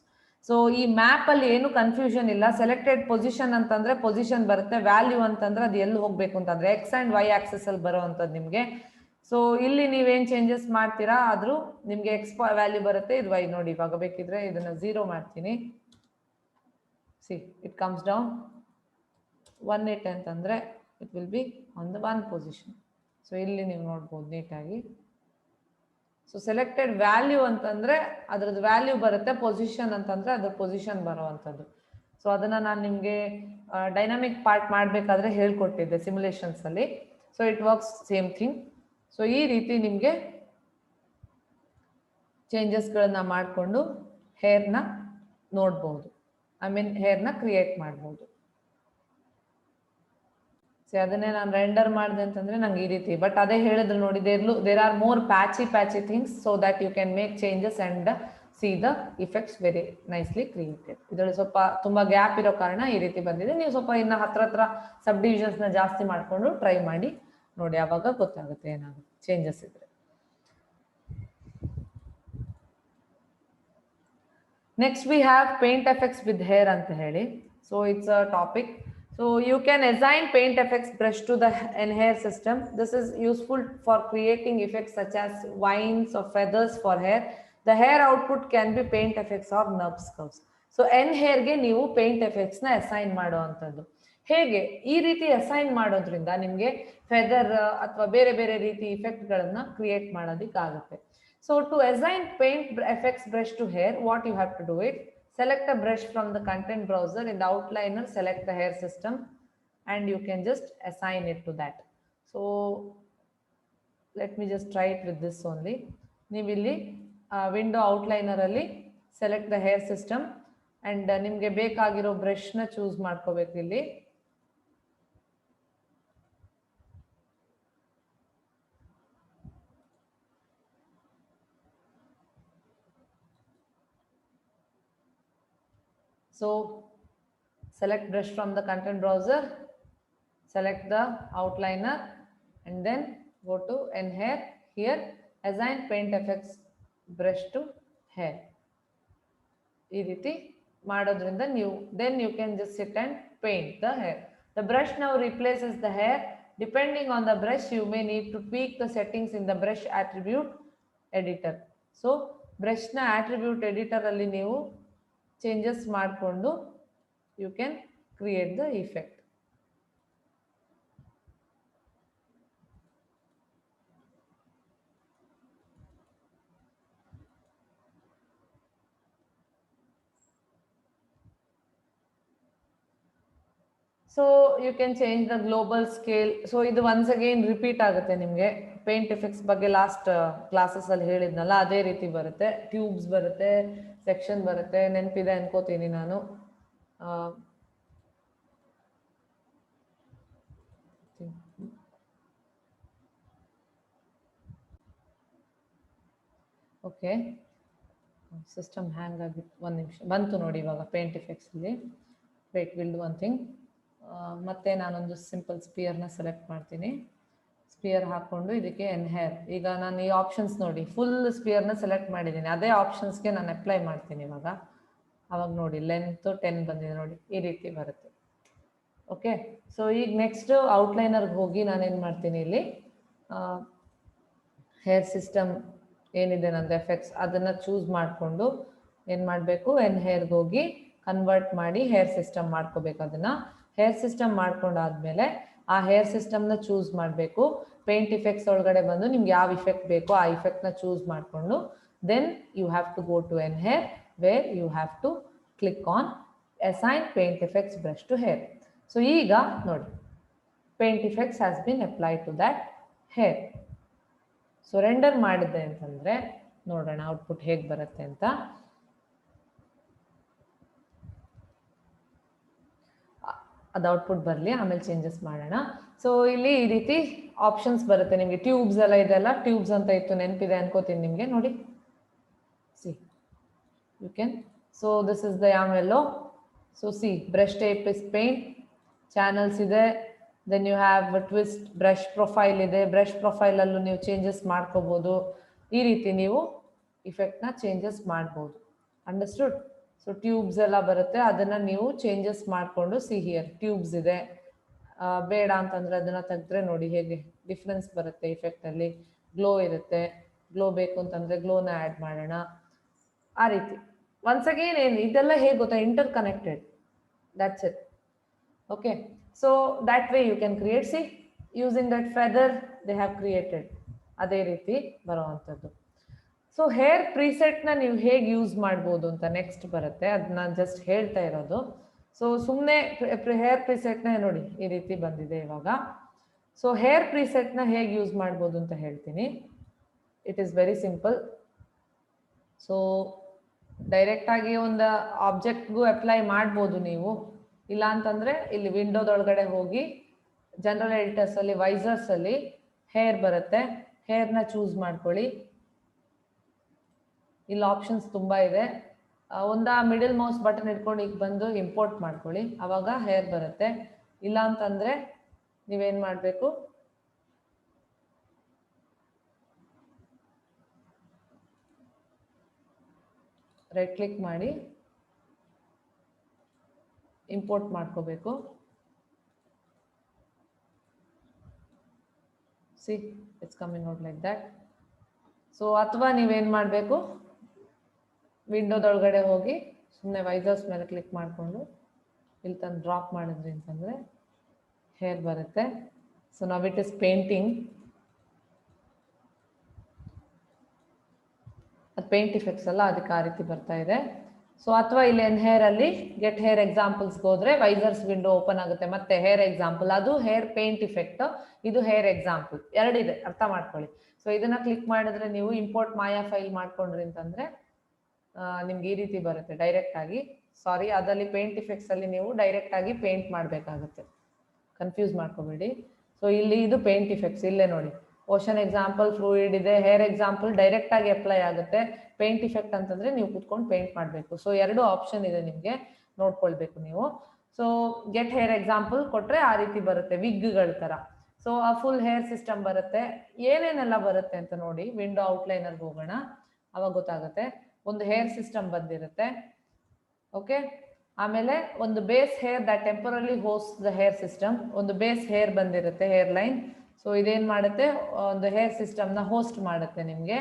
So ಈ ಮ್ಯಾಪ್ ಅಲ್ಲಿ ಏನು ಕನ್ಫ್ಯೂಷನ್ ಇಲ್ಲ. ಸೆಲೆಕ್ಟೆಡ್ ಪೊಸಿಷನ್ ಅಂತಂದ್ರೆ ಪೊಸಿಷನ್ ಬರುತ್ತೆ, ವ್ಯಾಲ್ಯೂ ಅಂತಂದ್ರೆ ಅದು ಎಲ್ಲಿ ಹೋಗ್ಬೇಕು ಅಂತಂದ್ರೆ ಎಕ್ಸ್ ಅಂಡ್ ವೈ ಆಕ್ಸಸ್ ಅಲ್ಲಿ ಬರೋ ಅಂಥದ್ದು ನಿಮಗೆ. ಸೊ ಇಲ್ಲಿ ನೀವೇನು ಚೇಂಜಸ್ ಮಾಡ್ತೀರಾ ಆದ್ರೂ ನಿಮಗೆ ಎಕ್ಸ್ ವ್ಯಾಲ್ಯೂ ಬರುತ್ತೆ, ಇದು ವೈ. ನೋಡಿ ಇವಾಗ ಬೇಕಿದ್ರೆ ಇದನ್ನ 0 ಮಾಡ್ತೀನಿ. ಸಿ ಇಟ್ ಕಮ್ಸ್ ಡೌನ್ 180 ಅಂತಂದರೆ it will be on the 1 position. So ಇಲ್ಲಿ ನೀವು ನೋಡ್ಬೋದು ನೀಟಾಗಿ. ಸೊ ಸೆಲೆಕ್ಟೆಡ್ ವ್ಯಾಲ್ಯೂ ಅಂತಂದರೆ ಅದ್ರದ್ದು ವ್ಯಾಲ್ಯೂ ಬರುತ್ತೆ, ಪೊಸಿಷನ್ ಅಂತಂದರೆ ಅದ್ರ ಪೊಸಿಷನ್ ಬರುವಂಥದ್ದು. ಸೊ ಅದನ್ನು ನಾನು ನಿಮಗೆ ಡೈನಾಮಿಕ್ ಪಾರ್ಟ್ ಮಾಡಬೇಕಾದ್ರೆ ಹೇಳ್ಕೊಟ್ಟಿದ್ದೆ ಸಿಮ್ಯುಲೇಷನ್ಸಲ್ಲಿ. So it works same thing. So ಈ ರೀತಿ ನಿಮಗೆ ಚೇಂಜಸ್ಗಳನ್ನ ಮಾಡಿಕೊಂಡು ಹೇರ್ನ ನೋಡ್ಬೋದು, ಹೇರ್ನ ಕ್ರಿಯೇಟ್ ಮಾಡ್ಬೋದು. ಸೊ ಅದನ್ನೇ ನಾನು ರೆಂಡರ್ ಮಾಡಿದೆ ಅಂತಂದರೆ ನಂಗೆ ಈ ರೀತಿ, ಬಟ್ ಅದೇ ಹೇಳಿದ್ರು ನೋಡಿ, there are more patchy things so that you can make changes and see the effects very nicely created. ಇದರಲ್ಲಿ ಸ್ವಲ್ಪ ತುಂಬ ಗ್ಯಾಪ್ ಇರೋ ಕಾರಣ ಈ ರೀತಿ ಬಂದಿದೆ. ನೀವು ಸ್ವಲ್ಪ ಇನ್ನು ಹತ್ರ ಸಬ್ ಡಿವಿಷನ್ಸ್ನ ಜಾಸ್ತಿ ಮಾಡಿಕೊಂಡು ಟ್ರೈ ಮಾಡಿ ನೋಡಿ, ಆವಾಗ ಗೊತ್ತಾಗುತ್ತೆ ಏನಾಗುತ್ತೆ ಚೇಂಜಸ್ ಇದ್ರೆ. Next we have paint effects with hair ಅಂತ ಹೇಳಿ. So it's a topic. So you can assign paint effects brush to the hair system. This is useful for creating effects such as vines or feathers for hair. The hair output can be paint effects or nerve curves. So hair ಗೆ ನೀವು paint effects ನ assign ಮಾಡುವಂಥದ್ದು. ಹೇಗೆ ಈ ರೀತಿ ಅಸೈನ್ ಮಾಡೋದ್ರಿಂದ ನಿಮಗೆ ಫೆದರ್ ಅಥವಾ ಬೇರೆ ಬೇರೆ ರೀತಿ ಇಫೆಕ್ಟ್ಗಳನ್ನು create ಮಾಡೋದಕ್ಕಾಗುತ್ತೆ. So to assign paint effects brush to hair, what you have to do it, select a brush from the content browser. In the outliner, select the hair system and you can just assign it to that. So let me just try it with this only. ನೀವು ಇಲ್ಲಿ ವಿಂಡೋ ಔಟ್ಲೈನರ್ ಅಲ್ಲಿ select the hair system and ನಿಮಗೆ ಬೇಕಾಗಿರೋ ಬ್ರಷ್ನ ಚೂಸ್ ಮಾಡ್ಕೋಬೇಕು ಇಲ್ಲಿ. So select brush from the content browser, select the outliner and then go to hair. Here assign paint effects brush to hair. ಈ ರೀತಿ ಮಾಡೋದ್ರಿಂದ ನೀವು then you can just sit and paint the hair. The brush now replaces the hair. Depending on the brush, you may need to tweak the settings in the brush attribute editor. So brush na attribute editor ಅಲ್ಲಿ ನೀವು ಚೇಂಜಸ್ ಮಾಡಿಕೊಂಡು you can create the effect. So you can change the global scale. So ಇದು ಒನ್ಸ್ ಅಗೇನ್ ರಿಪೀಟ್ ಆಗುತ್ತೆ ನಿಮಗೆ. ಪೇಂಟ್ ಎಫೆಕ್ಟ್ಸ್ ಬಗ್ಗೆ ಲಾಸ್ಟ್ ಕ್ಲಾಸಸ್ಸಲ್ಲಿ ಹೇಳಿದ್ನಲ್ಲ, ಅದೇ ರೀತಿ ಬರುತ್ತೆ. ಟ್ಯೂಬ್ಸ್ ಬರುತ್ತೆ, ಸೆಕ್ಷನ್ ಬರುತ್ತೆ, ನೆನಪಿದೆ ಅನ್ಕೋತೀನಿ ನಾನು. ಓಕೆ, ಸಿಸ್ಟಮ್ ಹ್ಯಾಂಗ್ ಆಗಿತ್ತು, ಒಂದು ನಿಮಿಷ ಬಂತು ನೋಡಿ ಇವಾಗ ಪೇಂಟ್ ಎಫೆಕ್ಟ್ಸಲ್ಲಿ. Wait, will do one thing. ಮತ್ತೆ ನಾನೊಂದು ಸಿಂಪಲ್ ಸ್ಪಿಯರ್ನ ಸೆಲೆಕ್ಟ್ ಮಾಡ್ತೀನಿ. ಸ್ಪಿಯರ್ ಹಾಕ್ಕೊಂಡು ಇದಕ್ಕೆ ಹೇರ್. ಈಗ ನಾನು ಈ ಆಪ್ಷನ್ಸ್ ನೋಡಿ ಫುಲ್ ಸ್ಪಿಯರ್ನ ಸೆಲೆಕ್ಟ್ ಮಾಡಿದ್ದೀನಿ, ಅದೇ ಆಪ್ಷನ್ಸ್ಗೆ ನಾನು ಅಪ್ಲೈ ಮಾಡ್ತೀನಿ ಇವಾಗ. ಅವಾಗ ನೋಡಿ ಲೆಂತ್ 10 ಬಂದಿದೆ ನೋಡಿ, ಈ ರೀತಿ ಬರುತ್ತೆ. ಓಕೆ, ಸೊ ಈಗ ನೆಕ್ಸ್ಟ್ ಔಟ್ಲೈನರ್ಗೆ ಹೋಗಿ ನಾನೇನು ಮಾಡ್ತೀನಿ, ಇಲ್ಲಿ ಹೇರ್ ಸಿಸ್ಟಮ್ ಏನಿದೆ ನಂದು ಎಫೆಕ್ಟ್ಸ್ ಅದನ್ನು ಚೂಸ್ ಮಾಡಿಕೊಂಡು ಏನು ಮಾಡಬೇಕು, ಹೇರ್ಗೆ ಹೋಗಿ ಕನ್ವರ್ಟ್ ಮಾಡಿ ಹೇರ್ ಸಿಸ್ಟಮ್ ಮಾಡ್ಕೋಬೇಕು. ಅದನ್ನು ಹೇರ್ ಸಿಸ್ಟಮ್ ಮಾಡ್ಕೊಂಡಾದ್ಮೇಲೆ ಆ ಹೇರ್ ಸಿಸ್ಟಮ್ನ ಚೂಸ್ ಮಾಡಬೇಕು. ಪೇಂಟ್ ಇಫೆಕ್ಟ್ಸ್ ಒಳಗಡೆ ಬಂದು ನಿಮ್ಗೆ ಯಾವ ಇಫೆಕ್ಟ್ ಬೇಕೋ ಆ ಇಫೆಕ್ಟ್ನ ಚೂಸ್ ಮಾಡಿಕೊಂಡು then you have to go to hair where you have to click on assign paint effects brush to hair. So ಈಗ ನೋಡಿ paint effects has been applied to that hair. So render ಮಾಡಿದ್ದೆ ಅಂತಂದರೆ ನೋಡೋಣ ಔಟ್ಪುಟ್ ಹೇಗೆ ಬರುತ್ತೆ ಅಂತ. ಅದು ಔಟ್ಪುಟ್ ಬರಲಿ, ಆಮೇಲೆ ಚೇಂಜಸ್ ಮಾಡೋಣ. ಸೊ ಇಲ್ಲಿ ಈ ರೀತಿ ಆಪ್ಷನ್ಸ್ ಬರುತ್ತೆ ನಿಮಗೆ. ಟ್ಯೂಬ್ಸ್ ಎಲ್ಲ ಇದೆಲ್ಲ ಟ್ಯೂಬ್ಸ್ ಅಂತ ಇತ್ತು, ನೆನಪಿದೆ ಅನ್ಕೋತೀನಿ ನಿಮಗೆ. ನೋಡಿ see you can. So this is the ಯಾಮೆಲ್ಲೋ. So see brush type is paint, channels ಇದೆ, then you have twist, brush profile ಇದೆ. ಬ್ರಷ್ ಪ್ರೊಫೈಲಲ್ಲೂ ನೀವು ಚೇಂಜಸ್ ಮಾಡ್ಕೋಬೋದು. ಈ ರೀತಿ ನೀವು ಇಫೆಕ್ಟ್ನ ಚೇಂಜಸ್ ಮಾಡ್ಬೋದು. ಅಂಡರ್ಸ್ಟುಡ್? ಸೊ ಟ್ಯೂಬ್ಸ್ ಎಲ್ಲ ಬರುತ್ತೆ, ಅದನ್ನು ನೀವು ಚೇಂಜಸ್ ಮಾಡಿಕೊಂಡು ಸಿ ಹಿಯರ್ ಟ್ಯೂಬ್ಸ್ ಇದೆ. ಬೇಡ ಅಂತಂದರೆ ಅದನ್ನು ತೆಗೆದ್ರೆ ನೋಡಿ ಹೇಗೆ ಡಿಫ್ರೆನ್ಸ್ ಬರುತ್ತೆ ಇಫೆಕ್ಟಲ್ಲಿ. ಗ್ಲೋ ಇರುತ್ತೆ, ಗ್ಲೋ ಬೇಕು ಅಂತಂದರೆ ಗ್ಲೋನ ಆ್ಯಡ್ ಮಾಡೋಣ. ಆ ರೀತಿ ಒನ್ಸ್ ಅಗೇನ್ ಏನು ಇದೆಲ್ಲ ಹೇಗೆ ಗೊತ್ತಾ, inter connected. That's it. Okay, so that way you can create. See, using that feather they have created. ಅದೇ ರೀತಿ ಬರುವಂಥದ್ದು. ಸೊ ಹೇರ್ ಪ್ರೀಸೆಟ್ನ ನೀವು ಹೇಗೆ ಯೂಸ್ ಮಾಡ್ಬೋದು ಅಂತ ನೆಕ್ಸ್ಟ್ ಬರುತ್ತೆ, ಅದನ್ನ ಜಸ್ಟ್ ಹೇಳ್ತಾ ಇರೋದು. ಸೊ ಸುಮ್ಮನೆ ಹೇರ್ ಪ್ರೀಸೆಟ್ನ ನೋಡಿ ಈ ರೀತಿ ಬಂದಿದೆ ಇವಾಗ. ಸೊ ಹೇರ್ ಪ್ರೀಸೆಟ್ನ ಹೇಗೆ ಯೂಸ್ ಮಾಡ್ಬೋದು ಅಂತ ಹೇಳ್ತೀನಿ. It is very simple. So ಡೈರೆಕ್ಟಾಗಿ ಒಂದು ಆಬ್ಜೆಕ್ಟ್ಗೂ ಅಪ್ಲೈ ಮಾಡ್ಬೋದು ನೀವು. ಇಲ್ಲ ಅಂತಂದರೆ ಇಲ್ಲಿ ವಿಂಡೋದೊಳಗಡೆ ಹೋಗಿ ಜನರಲ್ ಎಡಿಟರ್ಸಲ್ಲಿ ವೈಸರ್ಸಲ್ಲಿ ಹೇರ್ ಬರುತ್ತೆ, ಹೇರ್ನ ಚೂಸ್ ಮಾಡ್ಕೊಳ್ಳಿ. ಇಲ್ಲಿ ಆಪ್ಷನ್ಸ್ ತುಂಬ ಇದೆ. ಒಂದು ಮಿಡಲ್ ಮೌಸ್ ಬಟನ್ ಇಟ್ಕೊಂಡು ಈಗ ಬಂದು ಇಂಪೋರ್ಟ್ ಮಾಡ್ಕೊಳ್ಳಿ, ಆವಾಗ ಹೇರ್ ಬರುತ್ತೆ. ಇಲ್ಲ ಅಂತಂದರೆ ನೀವೇನು ಮಾಡಬೇಕು, ರೈಟ್ ಕ್ಲಿಕ್ ಮಾಡಿ ಇಂಪೋರ್ಟ್ ಮಾಡ್ಕೋಬೇಕು. C it's coming out like that. So ಅಥವಾ ನೀವೇನು ಮಾಡಬೇಕು, ವಿಂಡೋದೊಳಗಡೆ ಹೋಗಿ ಸುಮ್ಮನೆ ವೈಸರ್ಸ್ ಮೇಲೆ ಕ್ಲಿಕ್ ಮಾಡಿಕೊಂಡು ಇಲ್ಲಿ ತಂದು ಡ್ರಾಪ್ ಮಾಡಿದ್ರಿ ಅಂತಂದರೆ ಹೇರ್ ಬರುತ್ತೆ. ಸೊ ನಾವು ಇಟ್ ಇಸ್ ಪೇಂಟಿಂಗ್, ಅದು ಪೇಂಟ್ ಇಫೆಕ್ಟ್ಸ್ ಅಲ್ಲ, ಅದಕ್ಕೆ ಆ ರೀತಿ ಬರ್ತಾ ಇದೆ. ಸೊ ಅಥವಾ ಇಲ್ಲಿ ಹೇರ್ ಅಲ್ಲಿ ಗೆಟ್ ಹೇರ್ ಎಕ್ಸಾಂಪಲ್ಸ್ಗೆ ಹೋದ್ರೆ ವೈಸರ್ಸ್ ವಿಂಡೋ ಓಪನ್ ಆಗುತ್ತೆ. ಮತ್ತೆ ಹೇರ್ ಎಕ್ಸಾಂಪಲ್, ಅದು ಹೇರ್ ಪೇಂಟ್ ಇಫೆಕ್ಟ್, ಇದು ಹೇರ್ ಎಕ್ಸಾಂಪಲ್, ಎರಡಿದೆ, ಅರ್ಥ ಮಾಡ್ಕೊಳ್ಳಿ. ಸೊ ಇದನ್ನ ಕ್ಲಿಕ್ ಮಾಡಿದ್ರೆ ನೀವು ಇಂಪೋರ್ಟ್ ಮಾಯಾ ಫೈಲ್ ಮಾಡ್ಕೊಂಡ್ರಿ ಅಂತಂದ್ರೆ ನಿಮ್ಗೆ ಈ ರೀತಿ ಬರುತ್ತೆ ಡೈರೆಕ್ಟ್ ಆಗಿ. ಸಾರಿ, ಅದರಲ್ಲಿ ಪೇಂಟ್ ಇಫೆಕ್ಟ್ಸ್ ಅಲ್ಲಿ ನೀವು ಡೈರೆಕ್ಟ್ ಆಗಿ ಪೇಂಟ್ ಮಾಡಬೇಕಾಗುತ್ತೆ, ಕನ್ಫ್ಯೂಸ್ ಮಾಡ್ಕೋಬೇಡಿ. ಸೊ ಇಲ್ಲಿ ಇದು ಪೇಂಟ್ ಇಫೆಕ್ಟ್ಸ್, ಇಲ್ಲೇ ನೋಡಿ ಓಷನ್ ಎಕ್ಸಾಂಪಲ್, ಫ್ಲೂಯಿಡ್ ಇದೆ, ಹೇರ್ ಎಕ್ಸಾಂಪಲ್ ಡೈರೆಕ್ಟ್ ಆಗಿ ಅಪ್ಲೈ ಆಗುತ್ತೆ. ಪೇಂಟ್ ಇಫೆಕ್ಟ್ ಅಂತಂದ್ರೆ ನೀವು ಕುತ್ಕೊಂಡು ಪೇಂಟ್ ಮಾಡಬೇಕು. ಸೊ ಎರಡು ಆಪ್ಷನ್ ಇದೆ, ನಿಮಗೆ ನೋಡ್ಕೊಳ್ಬೇಕು ನೀವು. ಸೊ ಗೆಟ್ ಹೇರ್ ಎಕ್ಸಾಂಪಲ್ ಕೊಟ್ರೆ ಆ ರೀತಿ ಬರುತ್ತೆ ವಿಗ್ಗಳ ತರ. ಸೊ ಆ ಫುಲ್ ಹೇರ್ ಸಿಸ್ಟಮ್ ಬರುತ್ತೆ. ಏನೇನೆಲ್ಲ ಬರುತ್ತೆ ಅಂತ ನೋಡಿ, ವಿಂಡೋ ಔಟ್ಲೈನರ್ಗೆ ಹೋಗೋಣ, ಅವಾಗ ಗೊತ್ತಾಗುತ್ತೆ. ಒಂದು ಹೇರ್ ಸಿಸ್ಟಮ್ ಬಂದಿರುತ್ತೆ. ಓಕೆ, ಆಮೇಲೆ ಒಂದು base hair that temporarily host the hair system, ಒಂದು ಬೇಸ್ ಹೇರ್ ಬಂದಿರುತ್ತೆ, ಹೇರ್ ಲೈನ್. ಸೊ ಇದೇನು ಮಾಡುತ್ತೆ, ಒಂದು ಹೇರ್ ಸಿಸ್ಟಮ್ನ ಹೋಸ್ಟ್ ಮಾಡುತ್ತೆ ನಿಮಗೆ.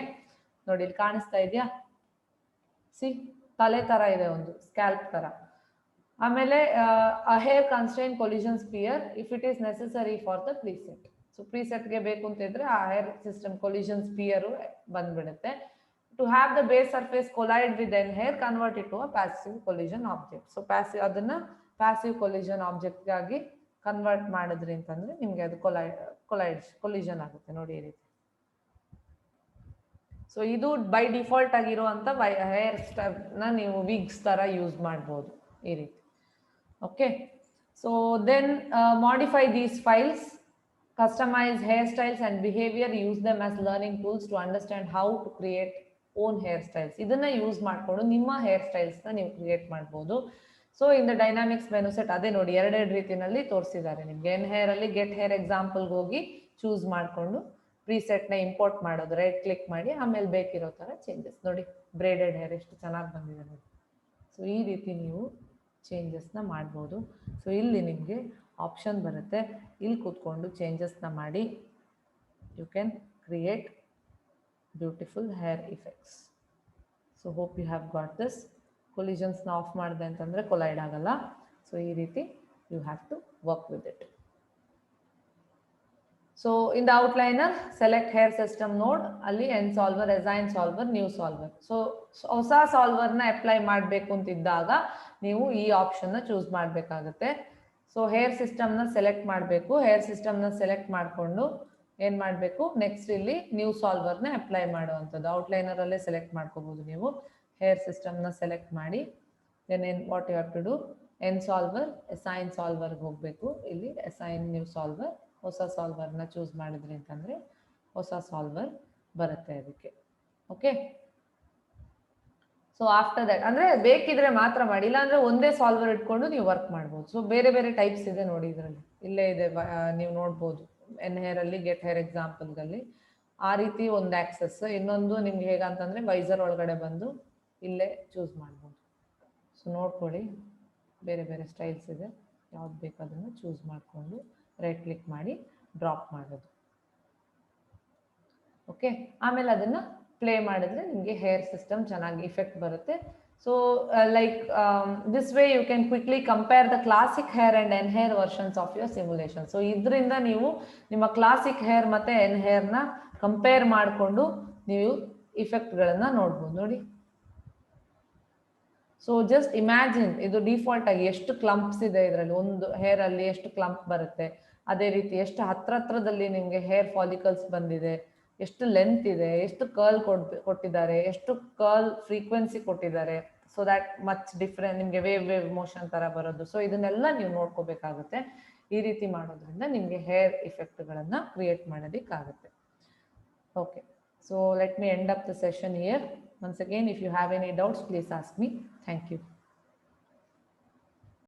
ನೋಡಿ ಇಲ್ಲಿ ಕಾಣಿಸ್ತಾ ಇದೆಯಾ, ಸಿ ತಲೆ ತರ ಇದೆ, ಒಂದು ಸ್ಕ್ಯಾಲ್ಪ್ ತರ. ಆಮೇಲೆ hair constrain collision sphere if it is necessary for the preset. So ಪ್ರೀಸೆಟ್ಗೆ ಬೇಕು ಅಂತ ಇದ್ರೆ ಆ ಹೇರ್ ಸಿಸ್ಟಮ್ ಕೊಲಿಷನ್ ಸ್ಪಿಯರು ಬಂದ್ಬಿಡುತ್ತೆ. To have the base surface collide with N hair, convert it to a passive collision object. So ಅದನ್ನ ಪ್ಯಾಸಿವ್ ಕೊಲಿಷನ್ ಆಬ್ಜೆಕ್ಟ್ ಆಗಿ ಕನ್ವರ್ಟ್ ಮಾಡಿದ್ರಿ ಅಂತಂದ್ರೆ ನಿಮ್ಗೆ ಅದು ಕೊಲಿಷನ್ ಆಗುತ್ತೆ. ನೋಡಿ ಈ ರೀತಿ. ಸೊ ಇದು ಬೈ ಡಿಫಾಲ್ಟ್ ಆಗಿರುವಂತ ಹೇರ್ ಸ್ಟೈಲ್ನ ನೀವು ವಿಗ್ಸ್ ತರ ಯೂಸ್ ಮಾಡ್ಬೋದು ಈ ರೀತಿ. Okay, so then modify these files, customize hair styles and behaviour, use them as learning tools to understand how to create own hair styles. ಇದನ್ನ ಯೂಸ್ ಮಾಡಿಕೊಂಡು ನಿಮ್ಮ ಹೇರ್ ಸ್ಟೈಲ್ಸ್ನ ನೀವು ಕ್ರಿಯೇಟ್ ಮಾಡ್ಬೋದು. So in the dynamics menu set, ಅದೇ ನೋಡಿ ಎರಡೆರಡು ರೀತಿಯಲ್ಲಿ ತೋರಿಸಿದ್ದಾರೆ ನಿಮ್ಗೆ. ಎನ್ ಹೇರ್ ಅಲ್ಲಿ ಗೆಟ್ ಹೇರ್ ಎಕ್ಸಾಂಪಲ್ಗೆ ಹೋಗಿ ಚೂಸ್ ಮಾಡಿಕೊಂಡು ಪ್ರೀಸೆಟ್ನ ಇಂಪೋರ್ಟ್ ಮಾಡೋದು, ರೈಟ್ ಕ್ಲಿಕ್ ಮಾಡಿ, ಆಮೇಲೆ ಬೇಕಿರೋ ಥರ ಚೇಂಜಸ್. ನೋಡಿ ಬ್ರೇಡೆಡ್ ಹೇರ್ ಎಷ್ಟು ಚೆನ್ನಾಗಿ ಬಂದಿದೆ ನೋಡಿ. ಸೊ ಈ ರೀತಿ ನೀವು ಚೇಂಜಸ್ನ ಮಾಡ್ಬೋದು. ಸೊ ಇಲ್ಲಿ ನಿಮಗೆ ಆಪ್ಷನ್ ಬರುತ್ತೆ, ಇಲ್ಲಿ ಕೂತ್ಕೊಂಡು ಚೇಂಜಸ್ನ ಮಾಡಿ you can create beautiful hair effects. So hope you have got this. ಕೊಲಿಷನ್ಸ್ನ ಆಫ್ ಮಾಡಿದೆ ಅಂತಂದರೆ ಕೊಲೈಡ್ ಆಗಲ್ಲ. ಸೊ ಈ ರೀತಿ you have to work with it. So in the outliner select hair system node, ಅಲ್ಲಿ N solver, assign solver, new solver. So ಹೊಸ ಸಾಲ್ವರ್ನ ಅಪ್ಲೈ ಮಾಡಬೇಕು ಅಂತಿದ್ದಾಗ ನೀವು ಈ ಆಪ್ಷನ್ನ ಚೂಸ್ ಮಾಡಬೇಕಾಗುತ್ತೆ. ಸೊ ಹೇರ್ ಸಿಸ್ಟಮ್ನ ಸೆಲೆಕ್ಟ್ ಮಾಡಬೇಕು. ಹೇರ್ ಸಿಸ್ಟಮ್ನ ಸೆಲೆಕ್ಟ್ ಮಾಡಿಕೊಂಡು ಏನು ಮಾಡಬೇಕು, ನೆಕ್ಸ್ಟ್ ಇಲ್ಲಿ ನ್ಯೂ ಸಾಲ್ವರ್ನ ಅಪ್ಲೈ ಮಾಡುವಂಥದ್ದು. ಔಟ್ಲೈನರಲ್ಲೇ ಸೆಲೆಕ್ಟ್ ಮಾಡ್ಕೋಬೋದು ನೀವು. ಹೇರ್ ಸಿಸ್ಟಮ್ನ ಸೆಲೆಕ್ಟ್ ಮಾಡಿ then what you have to do, N solver, assign ಸಾಲ್ವರ್ಗೆ ಹೋಗಬೇಕು. ಇಲ್ಲಿ ಅಸೈನ್ ನ್ಯೂ ಸಾಲ್ವರ್, ಹೊಸ ಸಾಲ್ವರ್ನ ಚೂಸ್ ಮಾಡಿದ್ರಿ ಅಂತಂದರೆ ಹೊಸ ಸಾಲ್ವರ್ ಬರುತ್ತೆ ಅದಕ್ಕೆ. ಓಕೆ, ಸೊ ಆಫ್ಟರ್ ದಟ್ ಅಂದರೆ ಬೇಕಿದ್ರೆ ಮಾತ್ರ ಮಾಡಿ, ಇಲ್ಲಾಂದರೆ ಒಂದೇ ಸಾಲ್ವರ್ ಇಟ್ಕೊಂಡು ನೀವು ವರ್ಕ್ ಮಾಡ್ಬೋದು. ಸೊ ಬೇರೆ ಬೇರೆ ಟೈಪ್ಸ್ ಇದೆ ನೋಡಿ ಇದರಲ್ಲಿ, ಇಲ್ಲೇ ಇದೆ ನೀವು ನೋಡ್ಬೋದು. ಎನ್ ಹೇರಲ್ಲಿ ಗೆಟ್ ಹೇರ್ ಎಕ್ಸಾಂಪಲ್ಗಲ್ಲಿ ಆ ರೀತಿ ಒಂದು ಆಕ್ಸೆಸ್. ಇನ್ನೊಂದು ನಿಮ್ಗೆ ಹೇಗಂತಂದರೆ ವೈಸರ್ ಒಳಗಡೆ ಬಂದು ಇಲ್ಲೇ ಚೂಸ್ ಮಾಡ್ಬೋದು. ಸೊ ನೋಡ್ಕೊಳ್ಳಿ, ಬೇರೆ ಬೇರೆ ಸ್ಟೈಲ್ಸ್ ಇದೆ, ಯಾವ್ದು ಬೇಕು ಅದನ್ನು ಚೂಸ್ ಮಾಡಿಕೊಂಡು ರೈಟ್ ಕ್ಲಿಕ್ ಮಾಡಿ ಡ್ರಾಪ್ ಮಾಡೋದು. ಓಕೆ, ಆಮೇಲೆ ಅದನ್ನು ಪ್ಲೇ ಮಾಡಿದ್ರೆ ನಿಮಗೆ ಹೇರ್ ಸಿಸ್ಟಮ್ ಚೆನ್ನಾಗಿ ಇಫೆಕ್ಟ್ ಬರುತ್ತೆ. So this way you can quickly compare the classic hair and N-hair versions of your simulation. So ಇದರಿಂದ ನೀವು ನಿಮ್ಮ ಕ್ಲಾಸಿಕ್ ಹೇರ್ ಮತ್ತೆ N-hairನ ಕಂಪೇರ್ ಮಾಡಿಕೊಂಡು ನೀವು ಇಫೆಕ್ಟ್ಗಳನ್ನ ನೋಡ್ಬೋದು ನೋಡಿ. ಸೊ ಜಸ್ಟ್ ಇಮ್ಯಾಜಿನ್, ಇದು ಡಿಫಾಲ್ಟ್ ಆಗಿ ಎಷ್ಟು ಕ್ಲಂಪ್ಸ್ ಇದೆ ಇದರಲ್ಲಿ, ಒಂದು ಹೇರ್ ಅಲ್ಲಿ ಎಷ್ಟು ಕ್ಲಂಪ್ ಬರುತ್ತೆ, ಅದೇ ರೀತಿ ಎಷ್ಟು ಹತ್ರದಲ್ಲಿ ನಿಮಗೆ ಹೇರ್ ಫಾಲಿಕಲ್ಸ್ ಬಂದಿದೆ, ಎಷ್ಟು ಲೆಂತ್ ಇದೆ, ಎಷ್ಟು ಕರ್ಲ್ ಕೊಟ್ಟಿದ್ದಾರೆ, ಎಷ್ಟು ಕರ್ಲ್ ಫ್ರೀಕ್ವೆನ್ಸಿ ಕೊಟ್ಟಿದ್ದಾರೆ. ಸೊ ದ್ಯಾಟ್ ಮಚ್ ಡಿಫ್ರೆಂಟ್ ನಿಮಗೆ ವೇವ್ ಮೋಷನ್ ತರ ಬರೋದು. ಸೊ ಇದನ್ನೆಲ್ಲ ನೀವು ನೋಡ್ಕೋಬೇಕಾಗುತ್ತೆ. ಈ ರೀತಿ ಮಾಡೋದ್ರಿಂದ ನಿಮಗೆ ಹೇರ್ ಇಫೆಕ್ಟ್ಗಳನ್ನ ಕ್ರಿಯೇಟ್ ಮಾಡೋದಕ್ಕಾಗುತ್ತೆ. Okay, so let me end up the session here. Once again, if you have any doubts, please ask me. Thank you.